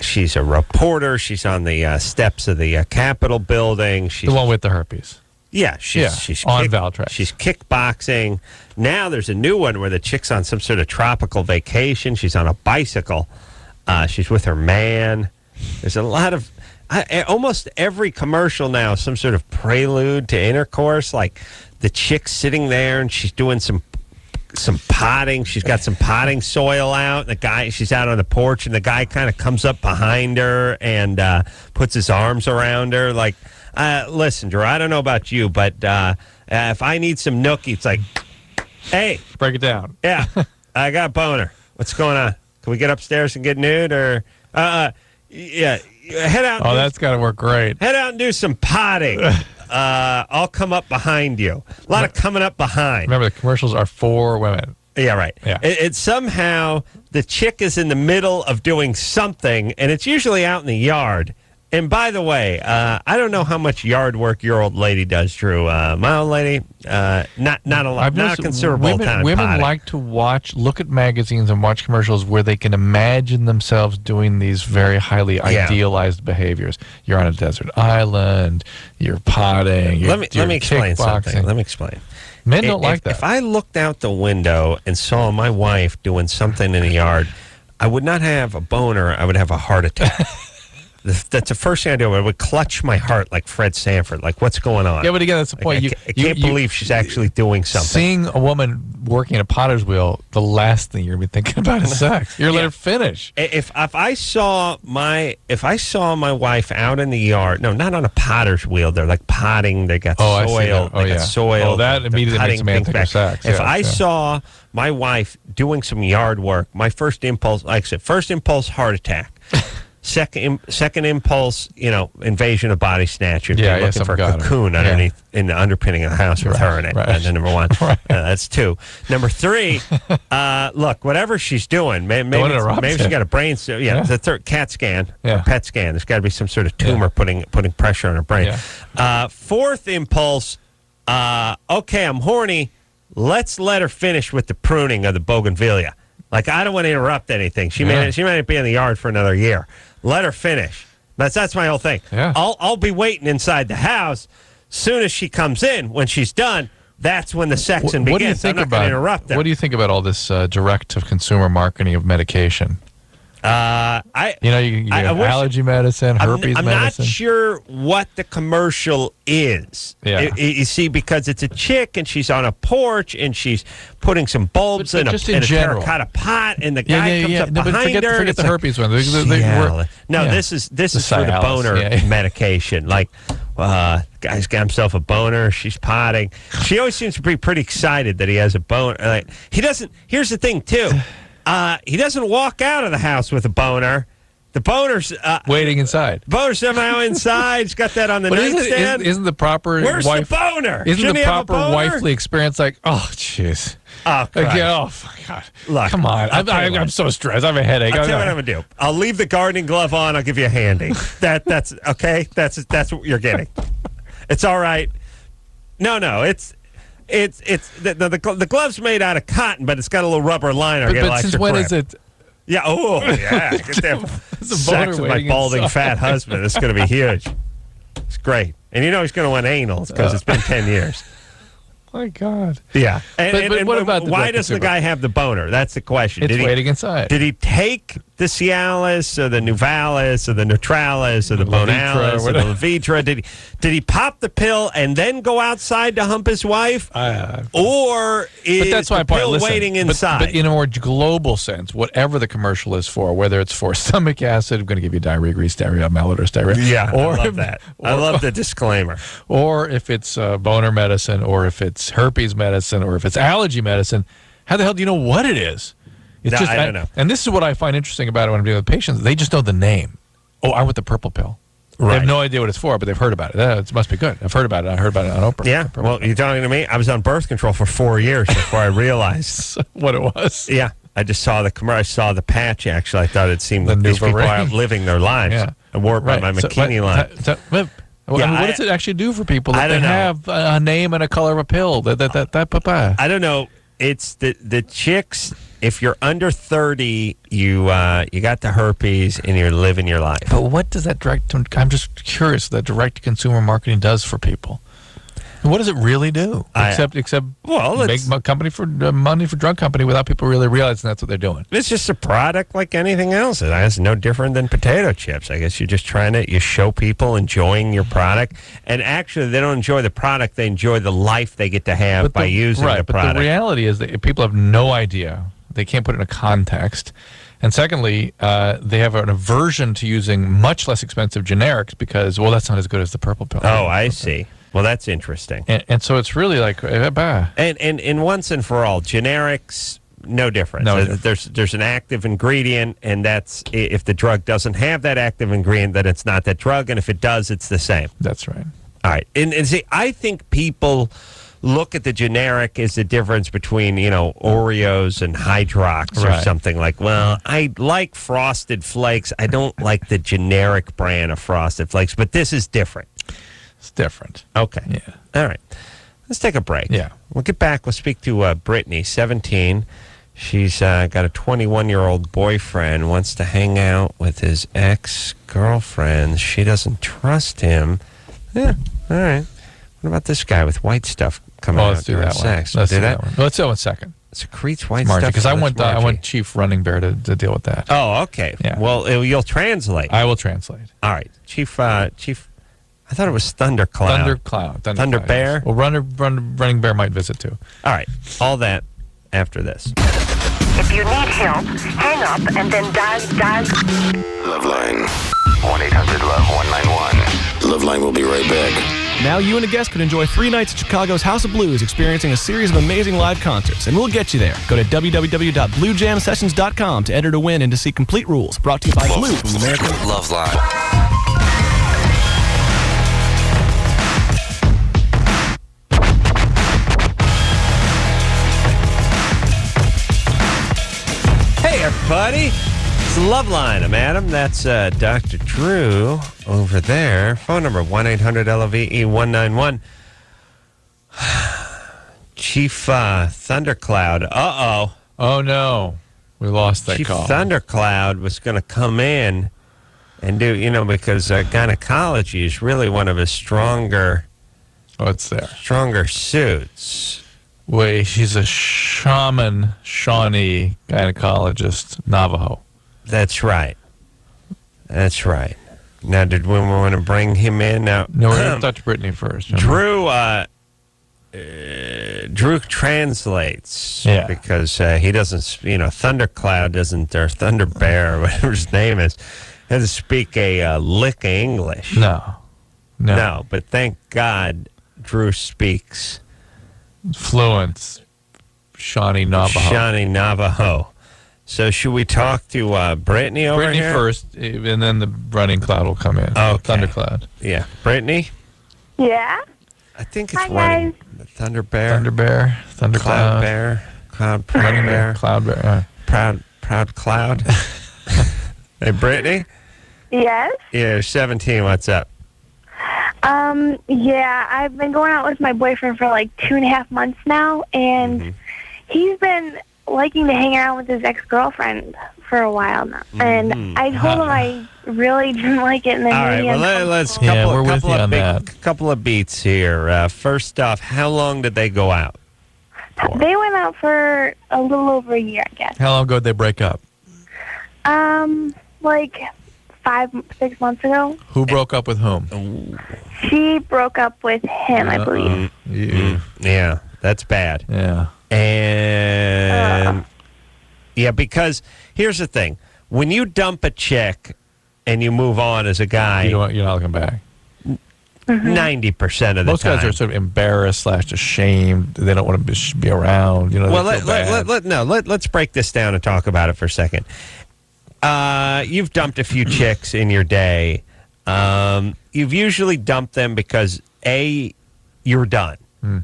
S3: She's a reporter. She's on the steps of the Capitol building. She's
S4: the one with the herpes.
S3: Yeah, she's
S4: on Valtrex.
S3: She's kickboxing. Now there's a new one where the chick's on some sort of tropical vacation. She's on a bicycle. She's with her man. There's a lot of almost every commercial now is some sort of prelude to intercourse. Like the chick's sitting there and she's doing some potting. She's got some potting soil out. She's out on the porch, and the guy kind of comes up behind her and puts his arms around her. Like, listen, Drew, I don't know about you, but if I need some nookie, it's like, hey,
S4: break it down.
S3: Yeah, I got a boner. What's going on? Can we get upstairs and get nude, or yeah, head out.
S4: Oh, that's got to work great.
S3: Head out and do some potting. I'll come up behind you. A lot of coming up behind.
S4: Remember, the commercials are for women.
S3: Yeah, right.
S4: Yeah.
S3: It's somehow the chick is in the middle of doing something, and it's usually out in the yard. And by the way, I don't know how much yard work your old lady does, Drew. My old lady, not a lot, not a considerable amount of
S4: Women
S3: potting.
S4: like to look at magazines and watch commercials where they can imagine themselves doing these very highly idealized behaviors. You're on a desert island. You're potting.
S3: Let me explain something.
S4: kickboxing.
S3: Let me explain.
S4: Men don't like that.
S3: If I looked out the window and saw my wife doing something in the yard, I would not have a boner. I would have a heart attack. That's the first thing I do. I would clutch my heart like Fred Sanford. Like, what's going on?
S4: Yeah, but again, that's the point.
S3: I can't believe she's actually doing something.
S4: Seeing a woman working a potter's wheel, the last thing you're going to be thinking about is sex. You're going to let her finish.
S3: If I saw my wife out in the yard, no, not on a potter's wheel. They're like potting. They got soil.
S4: I see that.
S3: They got soil.
S4: Oh, that immediately makes a man think of sex.
S3: If I saw my wife doing some yard work, my first impulse, like I said, heart attack. Second impulse, invasion of body snatchers.
S4: Yeah,
S3: looking for a cocoon underneath in the underpinning of the house with her in it.
S4: Right.
S3: That's number one. That's two. Number three, look, whatever she's doing, maybe she's got a brain. The third CAT scan, or PET scan. There's got to be some sort of tumor putting pressure on her brain. Fourth impulse, okay, I'm horny. Let's let her finish with the pruning of the bougainvillea. Like, I don't want to interrupt anything. She may not be in the yard for another year. Let her finish. That's my whole thing.
S4: Yeah.
S3: I'll be waiting inside the house. Soon as she comes in, when she's done, that's when the sexing begins.
S4: What do you think
S3: I'm not going to interrupt her.
S4: What do you think about all this direct-to-consumer marketing of medication? You get allergy medicine, herpes
S3: I'm
S4: medicine.
S3: not sure what the commercial is.
S4: Yeah.
S3: You see, because it's a chick and she's on a porch and she's putting some bulbs in a terracotta pot, and the guy comes up behind her.
S4: Forget the herpes one. This
S3: is for the boner medication. Like, guy's got himself a boner. She's potting. She always seems to be pretty excited that he has a boner. Like, he doesn't. Here's the thing, too. He doesn't walk out of the house with a boner. The boner's
S4: waiting inside.
S3: Boner's somehow inside. He's got that on the nightstand.
S4: Isn't the proper
S3: Where's the boner?
S4: Isn't the proper wifely experience like, oh, jeez.
S3: Oh,
S4: my God.
S3: Look,
S4: come on. I'm so stressed. I have a headache.
S3: I'll tell you what I'm going to do. I'll leave the gardening glove on. I'll give you a handy. That's okay. That's what you're getting. It's all right. No. The glove's made out of cotton, but it's got a little rubber liner.
S4: But since when is it?
S3: Yeah. Oh, yeah. Get them sex with my balding fat husband. It's going to be huge. It's great. And you know he's going to want anal because it's been 10 years.
S4: My God.
S3: Yeah.
S4: But what about
S3: why doesn't the guy have the boner? That's the question.
S4: It's waiting inside.
S3: Did he take the Cialis or the Nuvalis or the Neutralis or the Bonalis or the Levitra? Did he pop the pill and then go outside to hump his wife? Or is the pill waiting inside?
S4: But in a more global sense, whatever the commercial is for, whether it's for stomach acid, I'm going to give you diarrhea, grease diarrhea, malodorous diarrhea.
S3: Yeah, I love that. I love the disclaimer.
S4: Or if it's boner medicine, or if it's herpes medicine, or if it's allergy medicine, how the hell do you know what it is? It's
S3: I don't know.
S4: And this is what I find interesting about it when I'm dealing with patients. They just know the name. Oh, I want the purple pill.
S3: Right.
S4: They have no idea what it's for, but they've heard about it. It must be good. I've heard about it. I heard about it on Oprah.
S3: Yeah. Well, you're talking to me? I was on birth control for 4 years before I realized
S4: what it was.
S3: Yeah. I just saw the commercial. I saw the patch, actually. I thought it seemed like these people are living their lives.
S4: Yeah.
S3: I wore it by my McKinney line.
S4: What does it actually do for people that they have a name and a color of a pill?
S3: I don't know. It's the chicks. If you're under 30, you got the herpes and you're living your life.
S4: But what does that I'm just curious what that direct consumer marketing does for people. What does it really do? Except make money for drug company without people really realizing that's what they're doing.
S3: It's just a product like anything else. It's no different than potato chips. I guess you're just you show people enjoying your product. And actually, they don't enjoy the product. They enjoy the life they get to have by using the product.
S4: But the reality is that people have no idea. They can't put it in a context. And secondly, they have an aversion to using much less expensive generics because, that's not as good as the purple pill.
S3: Oh, I see. Well, that's interesting.
S4: And so it's really like...
S3: And once and for all, generics, no difference. There's an active ingredient, and that's... If the drug doesn't have that active ingredient, then it's not that drug, and if it does, it's the same.
S4: That's right.
S3: All right. And see, I think people look at the generic as the difference between, Oreos and Hydrox or something like, well, I like Frosted Flakes. I don't like the generic brand of Frosted Flakes, but this is different.
S4: It's different.
S3: Okay.
S4: Yeah.
S3: All right. Let's take a break.
S4: Yeah.
S3: We'll get back. We'll speak to Brittany, 17. She's got a 21-year-old boyfriend, wants to hang out with his ex-girlfriend. She doesn't trust him. Yeah. All right. What about this guy with white stuff coming out during sex?
S4: Let's do that one. Let's do it in a second.
S3: Secretes white stuff.
S4: Because I want Chief Running Bear to deal with that.
S3: Oh, okay. Yeah. Well, you'll translate.
S4: I will translate.
S3: All right. Chief... I thought it was Thundercloud. ThunderBear?
S4: Yes. Well, Running Bear might visit too.
S3: All right. All that after this.
S15: If you need help, hang up and then dial.
S16: LoveLine. 1-800-LOVE-191. LoveLine will be right back.
S9: Now you and a guest could enjoy 3 nights at Chicago's House of Blues, experiencing a series of amazing live concerts, and we'll get you there. Go to www.bluejamsessions.com to enter to win and to see complete rules. Brought to you by Blue from American
S16: LoveLine.
S3: Hey, everybody. It's LoveLine. I'm Adam. That's Dr. Drew over there. Phone number 1-800-LOVE-191. Chief Thundercloud. Uh-oh.
S4: Oh, no. We lost that
S3: Chief
S4: call.
S3: Thundercloud was going to come in and do, because gynecology is really one of his stronger...
S4: What's there?
S3: Stronger suits.
S4: Wait, she's a Shawnee gynecologist, Navajo.
S3: That's right. That's right. Now, did we want to bring him in? Now,
S4: no, we're going to touch Brittany first.
S3: Drew translates because he doesn't, Thundercloud doesn't, or ThunderBear, or whatever his name is, doesn't speak a lick of English.
S4: No,
S3: but thank God Drew speaks
S4: fluent Shawnee Navajo.
S3: So should we talk to Brittany over
S4: here? Brittany first, and then the running cloud will come in.
S3: Okay.
S4: Thundercloud.
S3: Yeah. Brittany?
S17: Yeah?
S3: I think it's running. ThunderBear.
S4: Thundercloud.
S3: Cloud Bear.
S4: Cloud Bear.
S3: Proud Cloud. Hey, Brittany?
S17: Yes?
S3: Yeah, 17. What's up?
S17: Yeah, I've been going out with my boyfriend for like 2.5 months now, and he's been liking to hang around with his ex-girlfriend for a while now, and I told him I really didn't like it, and then
S3: all right, well, let's couple of beats here. First off, how long did they go out?
S17: They went out for a little over a year, I guess.
S4: How long ago did they break up?
S17: Like 5-6 months ago.
S4: Who broke up with whom?
S17: She broke up with him, I believe.
S3: Yeah, that's bad.
S4: Yeah.
S3: And yeah, because here's the thing. When you dump a chick and you move on as a guy,
S4: you're not looking back.
S3: 90% of the
S4: Most
S3: time.
S4: guys are sort of embarrassed / ashamed. They don't want to be around. You know.
S3: Well, let's break this down and talk about it for a second. You've dumped a few chicks in your day. You've usually dumped them because you're done.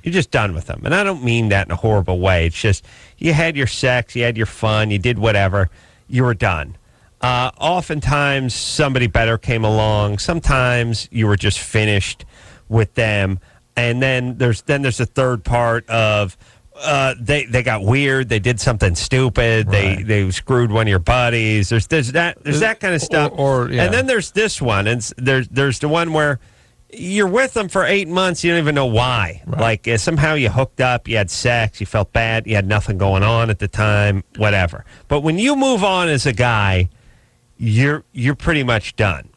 S3: You're just done with them. And I don't mean that in a horrible way. It's just you had your sex, you had your fun, you did whatever, you were done. Oftentimes somebody better came along. Sometimes you were just finished with them. And then there's the third part of they got weird, they did something stupid,
S4: right.
S3: they screwed one of your buddies. There's that kind of stuff.
S4: Yeah.
S3: And then there's this one, and there's the one where you're with them for 8 months, you don't even know why. Right. Like somehow you hooked up, you had sex, you felt bad, you had nothing going on at the time, whatever. But when you move on as a guy, you're pretty much done.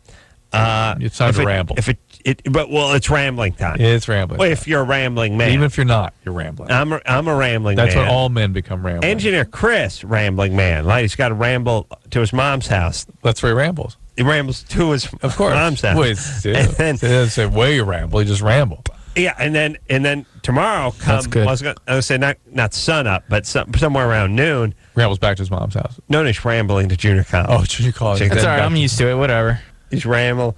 S4: It's time to ramble.
S3: It's rambling time.
S4: It's rambling.
S3: Well, if you're a rambling man,
S4: even if you're not, you're rambling.
S3: I'm a rambling man.
S4: That's when all men become rambling.
S3: Engineer Chris, rambling man. Like he's got to ramble to his mom's house.
S4: That's where he rambles.
S3: He rambles to his mom's house.
S4: Wait, and then, it doesn't say where you ramble. You just ramble.
S3: Yeah, and then tomorrow comes. I was going to say not sun up, but somewhere around noon.
S4: Rambles back to his mom's house.
S3: No, he's rambling to junior college.
S4: Oh, junior college.
S18: That's all right. I'm used to it. Whatever.
S3: He's rambles,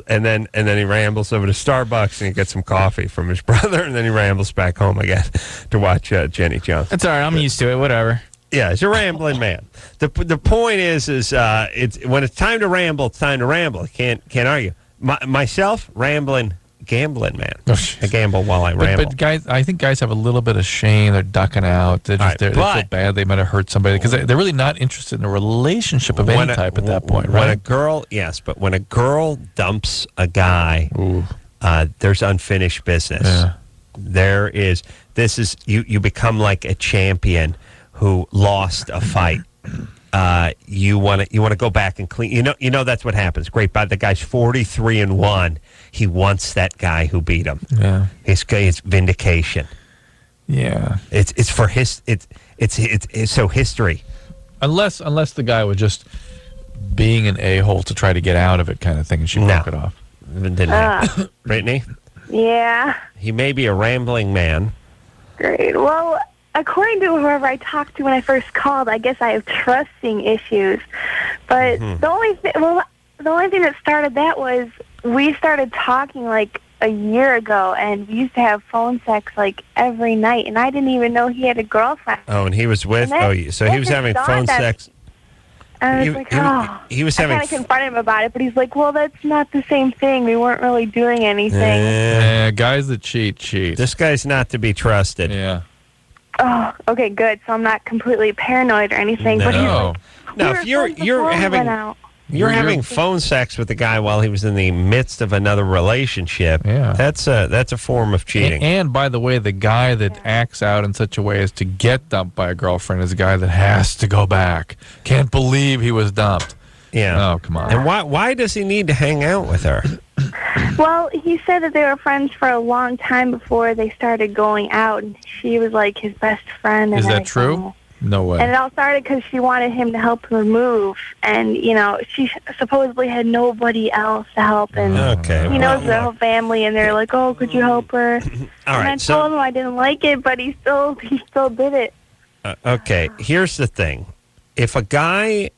S3: and then he rambles over to Starbucks and he gets some coffee from his brother, and then he rambles back home again to watch Jenny Jones.
S18: That's all right. I'm used to it. Whatever.
S3: Yeah, he's a rambling man. The point is it's when it's time to ramble, it's time to ramble. Can't argue. Myself, rambling, gambling man. I gamble while I ramble.
S4: But guys, I think guys have a little bit of shame. They're ducking out. They feel bad. They might have hurt somebody because they're really not interested in a relationship of any type at that point, right?
S3: When a girl, yes, but when a girl dumps a guy, there's unfinished business.
S4: Yeah.
S3: There is. This is you become like a champion who lost a fight. You want to go back and clean. You know that's what happens. Great, but the guy's 43-1. He wants that guy who beat him.
S4: Yeah,
S3: it's vindication.
S4: Yeah,
S3: it's for it's so history.
S4: Unless the guy was just being an a-hole to try to get out of it, kind of thing, and she broke it off.
S3: Didn't happen. Brittany?
S17: Yeah.
S3: He may be a rambling man.
S17: Great. Well, according to whoever I talked to when I first called, I guess I have trusting issues. But the only thing that started that was we started talking like a year ago, and we used to have phone sex like every night, and I didn't even know he had a girlfriend.
S3: Oh, and he was with. So he was having phone sex.
S17: I was
S3: he was having.
S17: I kind of confronted him about it, but he's like, "Well, that's not the same thing. We weren't really doing anything."
S4: Yeah, guys that cheat.
S3: This guy's not to be trusted.
S4: Yeah.
S17: Oh, okay, good. So I'm not completely paranoid or anything.
S3: No.
S17: But he's like,
S3: No, if you're having phone sex with the guy while he was in the midst of another relationship, that's a form of cheating.
S4: And by the way, the guy that acts out in such a way as to get dumped by a girlfriend is a guy that has to go back. Can't believe he was dumped.
S3: Yeah.
S4: Oh, come on.
S3: And why does he need to hang out with her?
S17: Well, he said that they were friends for a long time before they started going out, and she was like his best friend.
S4: Is that true? No way.
S17: And it all started because she wanted him to help her move, and she supposedly had nobody else to help, and he knows the whole family, and they're like, "Oh, could you help her?" I told him I didn't like it, but he still did it.
S3: Okay, here's the thing: if a guy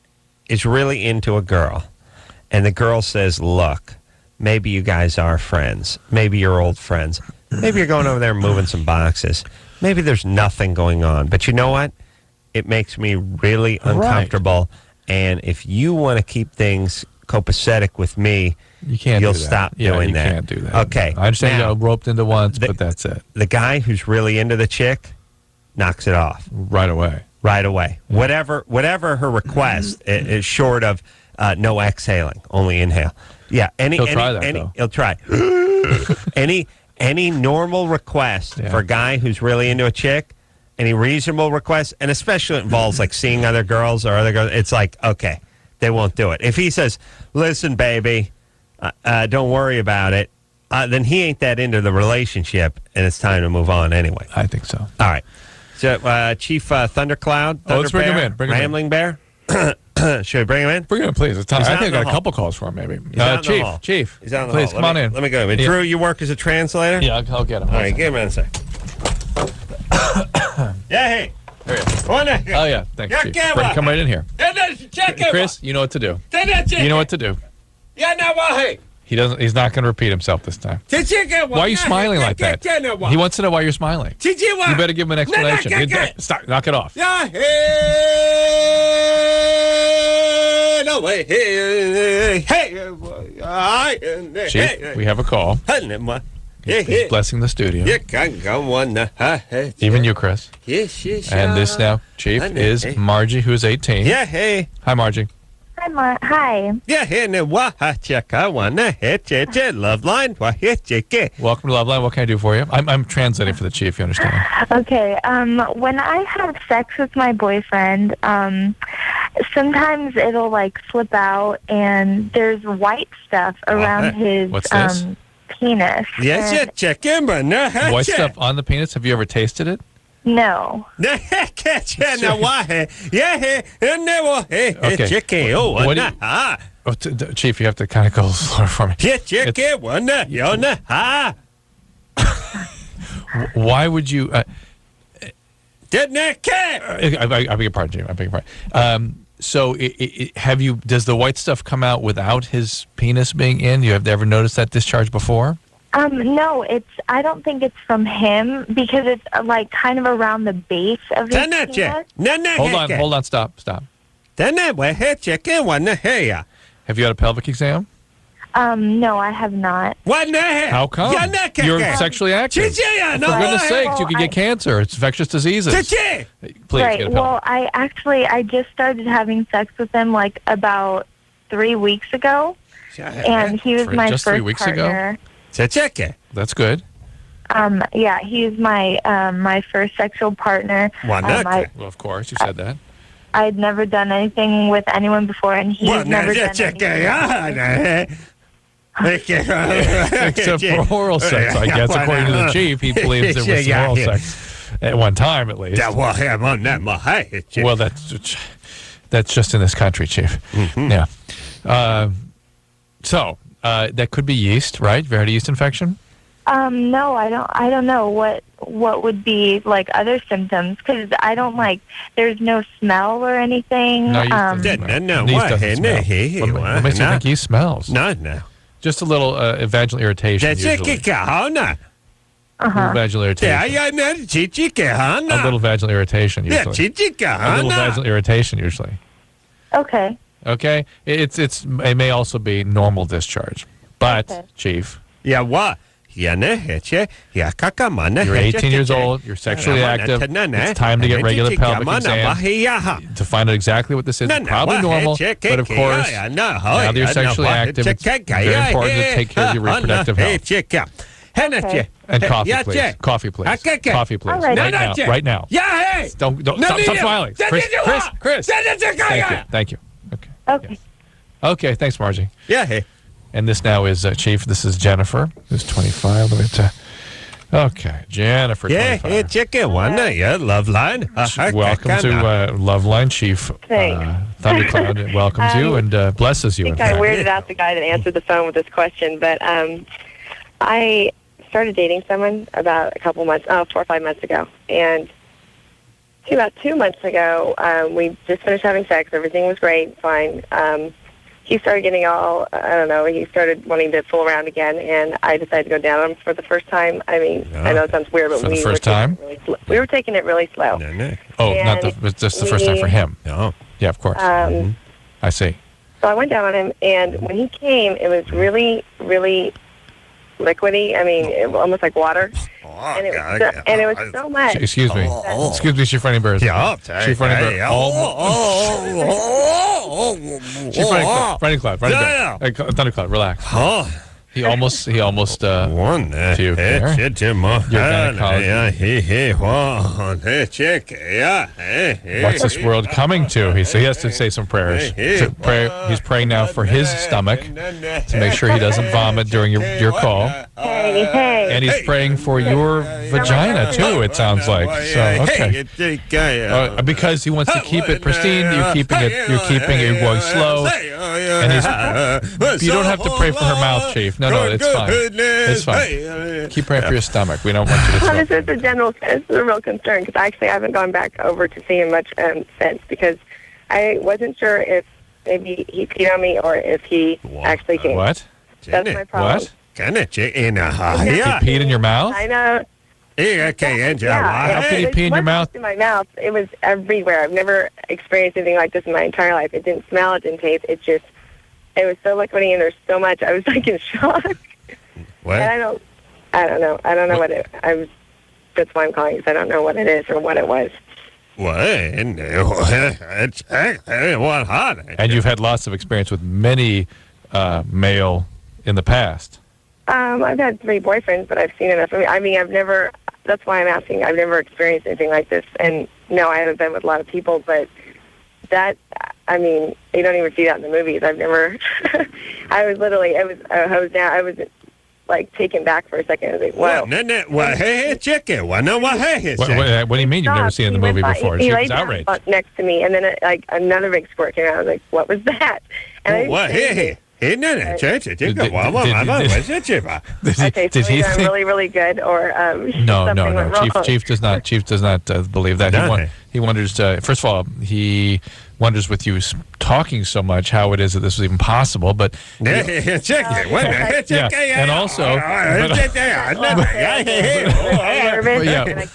S3: is really into a girl, and the girl says, "Look, maybe you guys are friends. Maybe you're old friends. Maybe you're going over there and moving some boxes. Maybe there's nothing going on, but you know what? It makes me really uncomfortable. And if you want to keep things copacetic with me, you'll stop doing that.
S4: You can't do that.
S3: Okay.
S4: I understand you got roped into once, but that's it.
S3: The guy who's really into the chick knocks it off
S4: right away.
S3: right away. Whatever her request is short of no exhaling, only inhale. Yeah,
S4: He'll try that, though.
S3: He'll try. any normal request for a guy who's really into a chick, any reasonable request, and especially it involves like seeing other girls or other girls, it's like, okay, they won't do it. If he says, listen, baby, don't worry about it, then he ain't that into the relationship, and it's time to move on anyway.
S4: I think so.
S3: All right. So, Chief Thundercloud,
S4: let's bring him in.
S3: Rambling Bear. Should we bring him in?
S4: Bring him in, please. I think I got a couple calls for him, maybe. Chief.
S3: He's out in the
S4: please,
S3: hall.
S4: come on in.
S3: Let me go. Drew, you work as a translator?
S4: Yeah, I'll get him.
S3: All right, give him a sec. Yeah, hey.
S4: There he is. Oh, yeah. Thanks, Chief. Come right in here. Chris, you know what to do. You know what to do. He's not going to repeat himself this time. Why are you smiling like that? He wants to know why you're smiling. You better give him an explanation. Stop. Knock it off. Chief, we have a call. He's blessing the studio. Even you, Chris. And this now, Chief, is Margie, who's 18.
S3: Yeah, hey.
S4: Hi, Margie.
S14: Hi.
S3: Yeah, hey, LoveLine.
S4: Welcome to LoveLine. What can I do for you? I'm translating for the Chief, you understand?
S14: Okay. When I have sex with my boyfriend, sometimes it'll like slip out, and there's white stuff around his
S4: What's this?
S14: Penis.
S3: Yes, check in, but no.
S4: White stuff on the penis. Have you ever tasted it?
S14: No.
S4: Okay. Chief, you have to kind of go slower for me. Why would you? I beg your pardon, Chief. I beg your pardon. So, does the white stuff come out without his penis being in? You have ever noticed that discharge before?
S14: No, I don't think it's from him, because it's like kind of around the base of his penis.
S4: Hold on, stop. Have you had a pelvic exam?
S14: No, I have not.
S4: How come? You're sexually active. For goodness sakes, you could get cancer. It's infectious diseases. Please,
S14: right.
S4: get a pelvic.
S14: Well, I just started having sex with him like about 3 weeks ago, and he was my
S4: just
S14: first
S4: 3 weeks
S14: partner.
S4: ago? That's good.
S14: Yeah, he's my first sexual partner.
S4: Well, of course, you said that.
S14: I'd never done anything with anyone before, and he's never done anything.
S4: Except for oral sex, I guess. According to the Chief, he believes there was some oral sex at one time, at least. Well, that's just in this country, Chief. Yeah. So that could be yeast, right? Have you had a yeast infection?
S14: No, I don't know what would be like other symptoms, because I don't like. There's no smell or anything.
S4: No, yeast doesn't smell. Yeast doesn't smell. What makes you think yeast smells?
S3: No.
S4: Just a little vaginal irritation. Usually. Vaginal irritation. A little vaginal irritation usually. A little vaginal irritation usually.
S14: Okay.
S4: Okay. It may also be normal discharge, but okay. Chief.
S3: Yeah. What? You're 18
S4: years old. You're sexually active. It's time to get regular pelvic exam to find out exactly what this is. It's probably normal, but of course, now that you're sexually active, it's very important to take care of your reproductive health.
S14: Okay.
S4: And coffee, please. Coffee, please. Coffee, please.
S14: Right.
S4: Right now. Don't stop smiling. Chris. Thank you.
S14: Okay.
S4: Okay. Thanks, Margie.
S3: Yeah. Hey.
S4: And this now is Chief. This is Jennifer, who's 25. Okay, Jennifer.
S3: Yeah,
S4: 25.
S3: chicken one. Yeah, LoveLine.
S4: Welcome to LoveLine, Chief Thundercloud. Welcomes you and blesses you.
S19: I think I weirded out the guy that answered the phone with this question, but I started dating someone about 4 or 5 months ago, and about 2 months ago, we just finished having sex. Everything was great, fine. He started getting he started wanting to fool around again, and I decided to go down on him for the first time. I mean, I know it sounds weird, but we were taking it really slow.
S4: Oh, just the first time for him. No. Yeah, of course. I see.
S19: So I went down on him, and when he came, it was really, really liquidy. I mean, almost like water. And it was so much.
S4: Excuse me. Excuse me, Chief ThunderBear. Chief ThunderBear. Chief ThunderCloud. Thundercloud, relax. He almost puked there. Your gynecologist. What's this world coming to? He has to say some prayers. He's praying now for his stomach to make sure he doesn't vomit during your call. And he's praying for your vagina too, it sounds like. So okay. Because he wants to keep it pristine, you're keeping it going slow. And you don't have to pray for her mouth, Chief. No, it's fine. It's fine. Keep praying for your stomach. We don't want you to throw.
S19: It's a real concern because actually I haven't gone back over to see him much since because I wasn't sure if maybe he peed on me or if he actually came.
S4: What?
S19: That's my problem.
S4: What? He peed in your mouth?
S19: I know.
S4: How could he pee in your mouth?
S19: In my mouth. It was everywhere. I've never experienced anything like this in my entire life. It didn't smell. It didn't taste. It was so liquidy and there's so much. I was like in shock.
S3: What?
S19: And I don't know. I don't know what it. That's why I'm calling because I don't know what it is or what it was.
S4: And you've had lots of experience with many male in the past.
S19: I've had 3 boyfriends, but I've seen enough. I mean, I've never. That's why I'm asking. I've never experienced anything like this, and no, I haven't been with a lot of people. But that, I mean, you don't even see that in the movies. I've never. I was like taken back for a second. I was like, whoa.
S4: What do you mean you've never seen it in the movie before?
S19: He
S4: She
S19: laid
S4: was outraged.
S19: down next to me, and then like another big squirt came out. I was like, what was that? And I Okay, so either I'm really, really good, or
S4: No. Chief does not believe that. He wonders. First of all, he wonders with you talking so much how it is that this was even possible. But and also,
S19: and I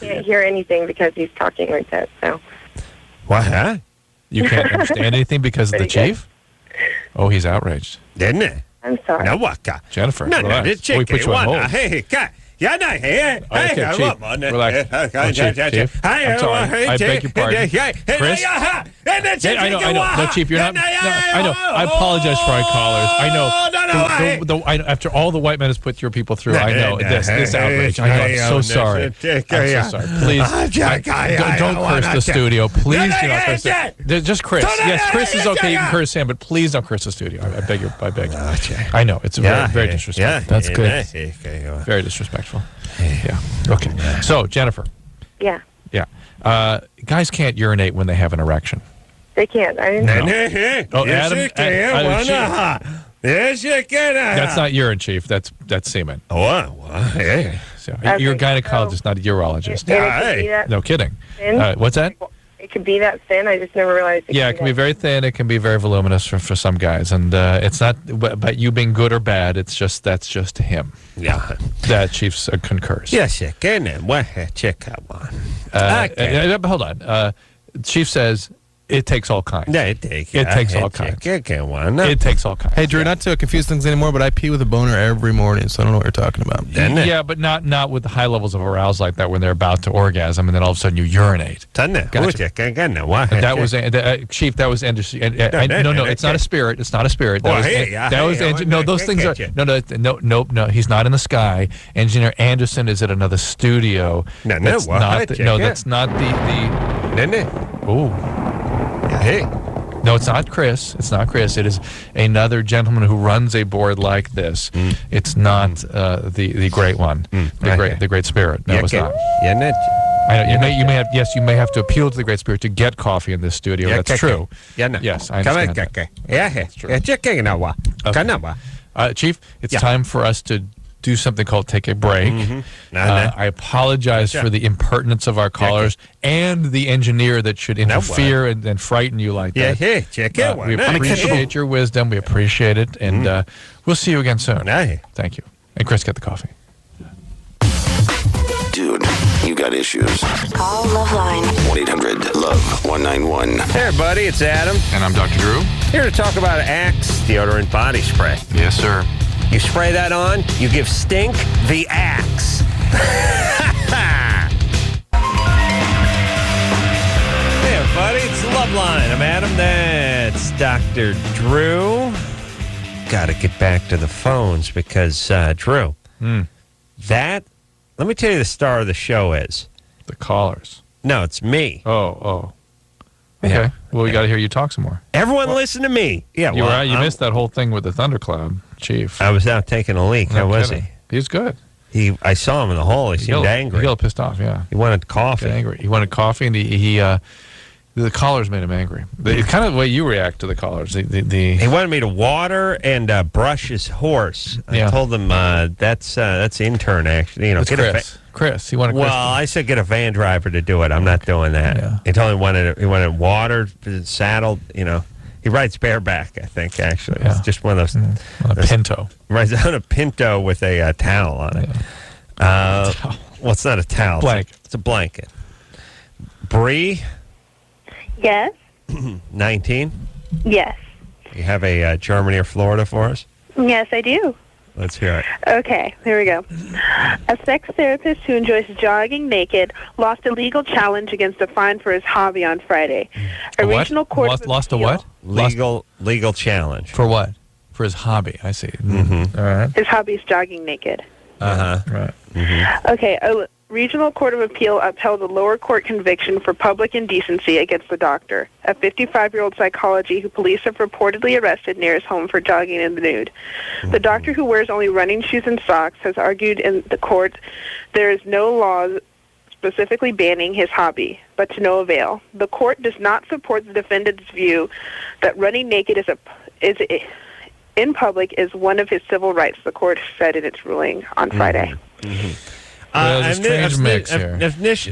S19: can't hear anything because he's talking like that. So
S3: what?
S4: You can't understand anything because of the chief? Oh, he's outraged.
S3: Didn't it?
S19: I'm sorry.
S4: Jennifer,
S3: no,
S4: relax. We put you on hold. Okay, Chief, relax. Chief. I'm sorry. I beg your pardon. Chris? I know. No, Chief, you're not. No, I know. I apologize for our callers. I know. After all the white men has put your people through, I know. This outrage. I know. I'm so sorry. I'm so sorry. Please, don't curse the studio. Please do not curse it. Just Chris. Yes, Chris is okay. You can curse him, but please don't curse the studio. I beg you. I know. It's very disrespectful. That's good. Very disrespectful. Yeah. Okay. So, Jennifer.
S19: Yeah.
S4: Yeah. Guys can't urinate when they have an erection.
S19: They can't. I didn't know.
S4: Oh, Adam. That's not urine, Chief. That's semen.
S3: So,
S4: you're a gynecologist, not a urologist. No kidding. What's that?
S19: It could be that thin. I just never realized.
S4: It can be very thin. It can be very voluminous for some guys, and it's not. But you being good or bad, that's just him.
S3: Yeah,
S4: that Chief concurs.
S3: Yes, check one.
S4: Hold on. Chief says it takes all kinds.
S3: It takes
S4: all kinds. It takes all kinds.
S9: Hey, Drew, not to confuse things anymore, but I pee with a boner every morning, so I don't know what you're talking about.
S4: Yeah, but not with the high levels of arousal like that when they're about to orgasm and then all of a sudden you urinate.
S3: Gotcha.
S4: That was Chief. That was Anderson. No, it's not a spirit. It's not a spirit. Those things are no. He's not in the sky. Engineer Anderson is at another studio. That's not the. Ooh.
S3: Hey.
S4: No, it's not Chris. It's not Chris. It is another gentleman who runs a board like this. It's not the great one, the great spirit. No, it's not. I know you may have to appeal to the great spirit to get coffee in this studio. That's true. Yes, I understand. Chief, it's time for us to do something called take a break. I apologize for the impertinence of our callers and the engineer that should interfere and frighten you like that. We appreciate your wisdom. We appreciate it. And we'll see you again soon. Thank you. And Chris, get the coffee.
S16: Dude, you got issues.
S15: Call LoveLine.
S16: 1-800-LOVE-191.
S3: Hey, everybody, it's Adam.
S4: And I'm Dr. Drew.
S3: Here to talk about Axe deodorant body spray.
S4: Yes, sir.
S3: You spray that on, you give Stink the axe. Hey, everybody, it's LoveLine. I'm Adam. That's Dr. Drew. Got to get back to the phones because, Drew, let me tell you the star of the show is.
S4: The callers.
S3: No, it's me.
S4: Oh. Okay.
S3: Yeah.
S4: Well, we got to hear you talk some more.
S3: Everyone listen to me. Yeah,
S4: You missed that whole thing with the thundercloud, Chief.
S3: I was out taking a leak. How was he?
S4: He was good.
S3: I saw him in the hall. He seemed angry.
S4: He got pissed off, yeah.
S3: He wanted coffee.
S4: Angry. He wanted coffee, and the callers made him angry. It's kind of the way you react to the callers.
S3: He wanted me to water and brush his horse. I told him that's intern, actually.
S4: It's Chris. He wanted Chris.
S3: Well, I said get a van driver to do it. I'm not doing that. Yeah. He told me he wanted watered, saddled. He rides bareback, I think, actually. Yeah. It's just one of those.
S4: On a Pinto.
S3: Rides on a Pinto with a towel on it. Well, it's not a towel.
S4: Blanket.
S3: It's a blanket. Bree?
S5: Yes.
S3: 19?
S5: Yes.
S3: You have a Germany or Florida for us?
S5: Yes, I do.
S3: Let's hear it.
S8: Okay, here we go. A sex therapist who enjoys jogging naked lost a legal challenge against a fine for his hobby on Friday.
S4: Regional court lost a what?
S3: Legal challenge.
S4: For what? For his hobby. I see. Mm-hmm. All right.
S8: His hobby is jogging naked.
S3: Uh-huh.
S4: Right.
S3: Mm-hmm.
S8: Okay, a regional court of appeal upheld a lower court conviction for public indecency against the doctor, a 55-year-old psychologist who police have reportedly arrested near his home for jogging in the nude. The doctor, who wears only running shoes and socks, has argued in the court there is no law specifically banning his hobby, but to no avail. The court does not support the defendant's view that running naked in public is one of his civil rights, the court said in its ruling on Friday.
S3: Mm-hmm.
S4: There's a strange mix here.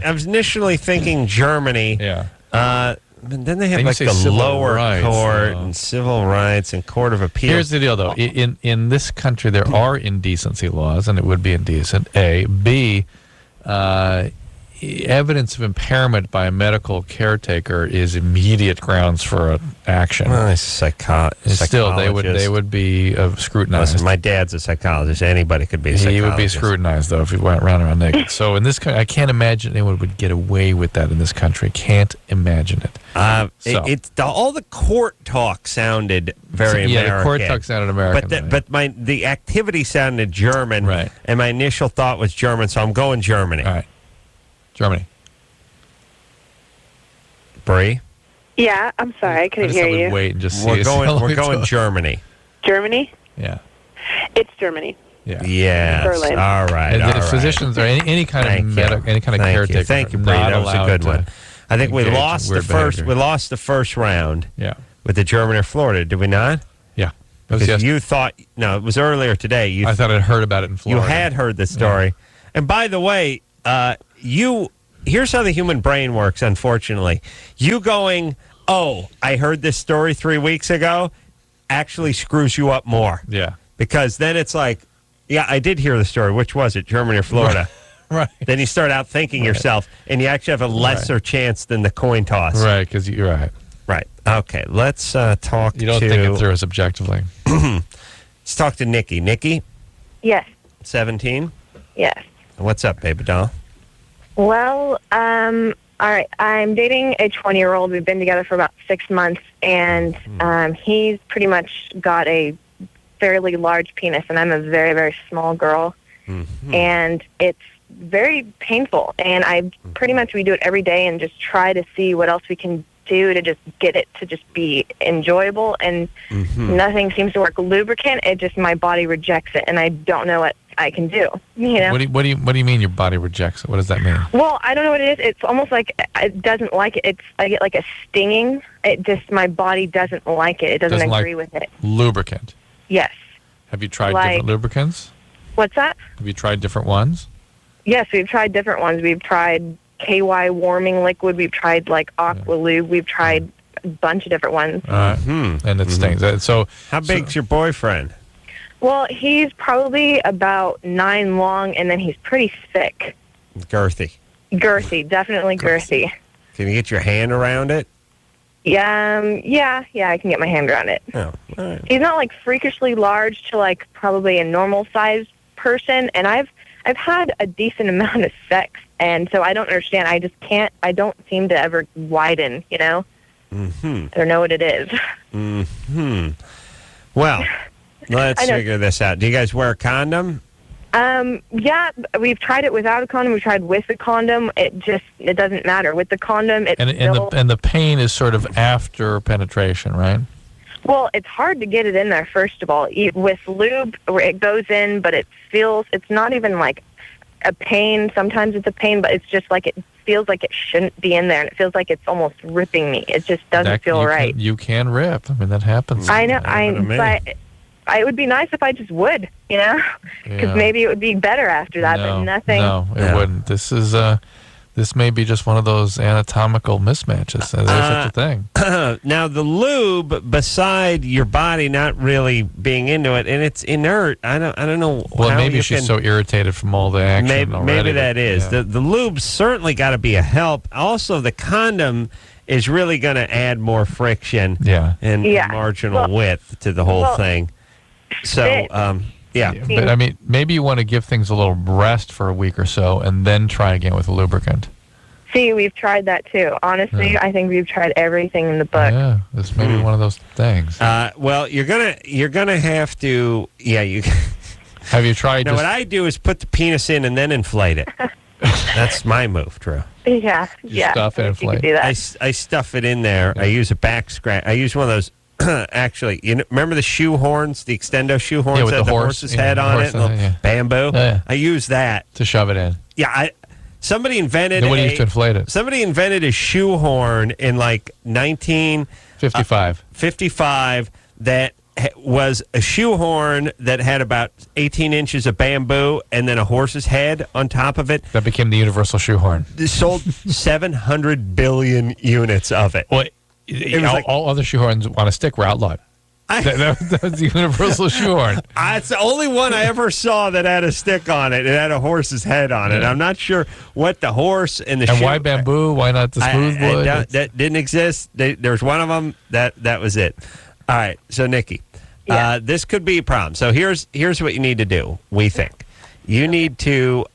S3: I was initially thinking Germany.
S4: Yeah.
S3: But then they have like the lower court and civil rights and court of appeal.
S4: Here's the deal, though. In this country, there are indecency laws, and it would be indecent. A. B. Evidence of impairment by a medical caretaker is immediate grounds for action.
S3: Well, psychologist.
S4: Still, they would be scrutinized.
S3: Listen, my dad's a psychologist. Anybody could be a psychologist.
S4: He would be scrutinized, though, if he went around naked. So in this country, I can't imagine anyone would get away with that in this country. Can't imagine it.
S3: All the court talk sounded very American.
S4: Yeah, the court talk sounded American.
S3: But the activity sounded German,
S4: right? And
S3: my initial thought was German, so I'm going Germany.
S4: All right. Germany.
S3: Bree?
S8: Yeah, I'm sorry, I couldn't hear you.
S4: Wait and just see.
S3: We're going Germany.
S8: Germany?
S4: Yeah.
S8: It's Germany.
S4: Yeah.
S3: Yes.
S8: Berlin.
S3: All right.
S4: And physicians or any kind of caretaker.
S3: Thank you, Bree. That was a good one. I think we lost the first.
S4: Behavior.
S3: We lost the first round.
S4: Yeah.
S3: With the Germany or Florida, did we not?
S4: Yeah.
S3: Because you thought it was earlier today.
S4: I thought I'd heard about it in Florida.
S3: You had heard the story, and by the way. Here's how the human brain works, unfortunately. You going, I heard this story 3 weeks ago, actually screws you up more.
S4: Yeah.
S3: Because then it's like, I did hear the story. Which was it, Germany or Florida?
S4: Right.
S3: Then you start out thinking yourself, and you actually have a lesser chance than the coin toss.
S4: Right, because you're right.
S3: Right. Okay, let's talk
S4: You don't think it through subjectively.
S3: Let's talk to Nikki. Nikki?
S5: Yes.
S3: 17?
S5: Yes.
S3: What's up, baby doll?
S19: Well, all right. I'm dating a 20-year-old. We've been together for about 6 months, and he's pretty much got a fairly large penis, and I'm a very, very small girl. Mm-hmm. And it's very painful. And we do it every day and just try to see what else we can do to just get it to just be enjoyable, and nothing seems to work. Lubricant, my body rejects it, and I don't know what I can do.
S4: What do you mean your body rejects it? What does that mean?
S19: Well, I don't know what it is. It's almost like it doesn't like it. I get like a stinging. My body doesn't like it. It doesn't agree with it.
S4: Lubricant.
S19: Yes.
S4: Have you tried different lubricants?
S19: What's that?
S4: Have you tried different ones?
S19: Yes, we've tried different ones. We've tried KY warming liquid. We've tried Aqua Lube. We've tried a bunch of different ones.
S4: And it stings. So,
S3: how big's your boyfriend?
S19: Well, he's probably about 9 long, and then he's pretty thick.
S3: Girthy.
S19: Girthy, definitely girthy.
S3: Can you get your hand around it?
S19: Yeah, I can get my hand around it.
S3: Oh, all right.
S19: He's not like freakishly large to like probably a normal sized person, and I've had a decent amount of sex, and so I don't understand. I just can't. I don't seem to ever widen. You know.
S3: Mm-hmm.
S19: I don't know what it is.
S3: Mm-hmm. Well, let's figure this out. Do you guys wear a condom?
S19: Yeah, we've tried it without a condom. We tried with a condom. It doesn't matter. With the condom, it's
S4: and the pain is sort of after penetration, right?
S19: Well, it's hard to get it in there, first of all. With lube, it goes in, but it's not even like a pain. Sometimes it's a pain, but it's just like it feels like it shouldn't be in there, and it feels like it's almost ripping me. It just doesn't feel right.
S4: You can rip. I mean, that happens.
S19: I know, but it would be nice if I just would, you know? Because maybe it would be better after that, but nothing.
S4: No, it wouldn't. This may be just one of those anatomical mismatches. There's such a thing.
S3: Now, the lube, beside your body not really being into it, and it's inert, I don't know.
S4: Well, maybe she's so irritated from all the action already.
S3: Maybe that is. Yeah. The lube's certainly got to be a help. Also, the condom is really going to add more friction and marginal width to the whole thing. So, yeah.
S4: But, I mean, maybe you want to give things a little rest for a week or so and then try again with a lubricant.
S19: See, we've tried that too. Honestly, I think we've tried everything in the book.
S4: Yeah, this may be one of those things.
S3: Well, you're gonna have to. Yeah, you.
S4: Have you tried?
S3: Now, what I do is put the penis in and then inflate it. That's my move, Drew.
S19: Yeah,
S4: stuff and inflate.
S19: Do that.
S3: I stuff it in there. Yeah. I use a back scratch. I use one of those. Actually, remember the shoe horns, the extendo shoe horns
S4: with
S3: that
S4: the
S3: horse's head on it, bamboo?
S4: Yeah.
S3: I use that
S4: to shove it in.
S3: Yeah, somebody invented.
S4: Nobody used to inflate it.
S3: Somebody invented a shoe horn in like 1955 that was a shoe horn that had about 18 inches of bamboo and then a horse's head on top of it.
S4: That became the universal shoe horn.
S3: They sold 700 billion units of it.
S4: Well, all other shoe horns on a stick were outlawed. That was the universal shoe horn.
S3: It's the only one I ever saw that had a stick on it. It had a horse's head on it. I'm not sure what the horse and the shoe...
S4: And why bamboo? Why not the smooth wood?
S3: That didn't exist. There's one of them. That was it. All right. So, Nikki, this could be a problem. So here's what you need to do, we think. You need to...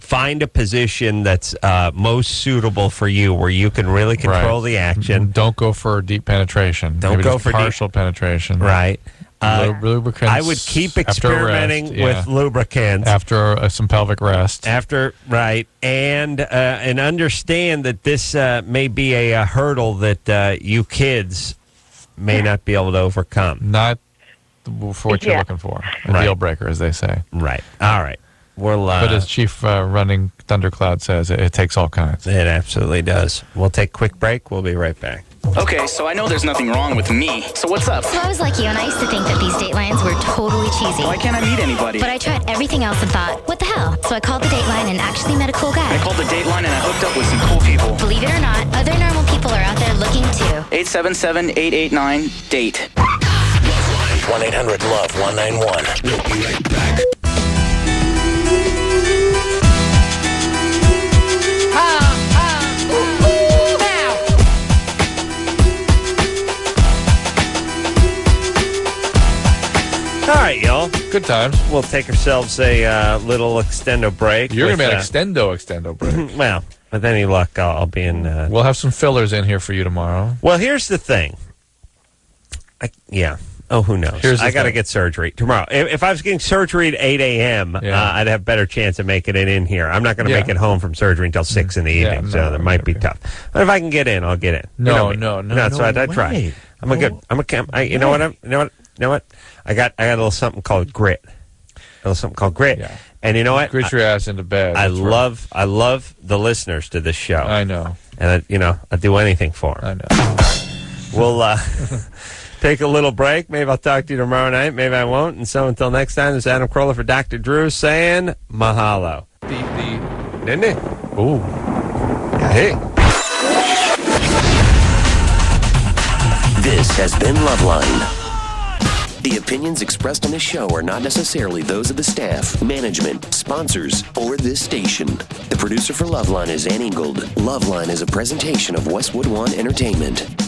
S3: find a position that's most suitable for you, where you can really control the action.
S4: Don't go for deep penetration.
S3: Don't go for
S4: partial penetration.
S3: Right.
S4: Lubricants.
S3: I would keep experimenting with lubricants
S4: after some pelvic rest.
S3: And understand that this may be a hurdle that you kids may not be able to overcome.
S4: Not for what you're looking for. A deal breaker, as they say.
S3: Right. All right.
S4: But as Chief Running Thundercloud says, it takes all kinds.
S3: It absolutely does. We'll take a quick break. We'll be right back.
S1: Okay, so I know there's nothing wrong with me. So what's up?
S20: So I was like you, and I used to think that these Datelines were totally cheesy.
S1: Why can't I meet anybody?
S20: But I tried everything else and thought, what the hell? So I called the Dateline and actually met a cool guy.
S1: I called the Dateline and I hooked up with some cool people.
S20: Believe it or not, other normal people are out there looking too.
S1: 877-889-DATE.
S10: 1-800-LOVE-191.
S11: We'll be right back.
S3: All right, y'all.
S4: Good times.
S3: We'll take ourselves a little extendo break.
S4: You're going to be an extendo break.
S3: Well, with any luck, I'll be in...
S4: we'll have some fillers in here for you tomorrow.
S3: Well, here's the thing. Oh, who knows? I got to get surgery tomorrow. If I was getting surgery at 8 a.m., I'd have a better chance of making it in here. I'm not going to make it home from surgery until 6 in the evening, so that might be tough. But if I can get in, I'll get in.
S4: No,
S3: so I try. You know what? I got a little something called grit.
S4: Yeah.
S3: And you know what?
S4: Grit your ass into bed.
S3: I love the listeners to this show.
S4: I know.
S3: And I'd do anything for them.
S4: I know.
S3: We'll take a little break. Maybe I'll talk to you tomorrow night. Maybe I won't. And so until next time, this is Adam Carolla for Dr. Drew saying mahalo. Didn't it?
S4: Ooh.
S3: Hey.
S10: This has been LoveLine.
S21: The opinions expressed on this show are not necessarily those of the staff, management, sponsors, or this station. The producer for LoveLine is Ann Ingold. LoveLine is a presentation of Westwood One Entertainment.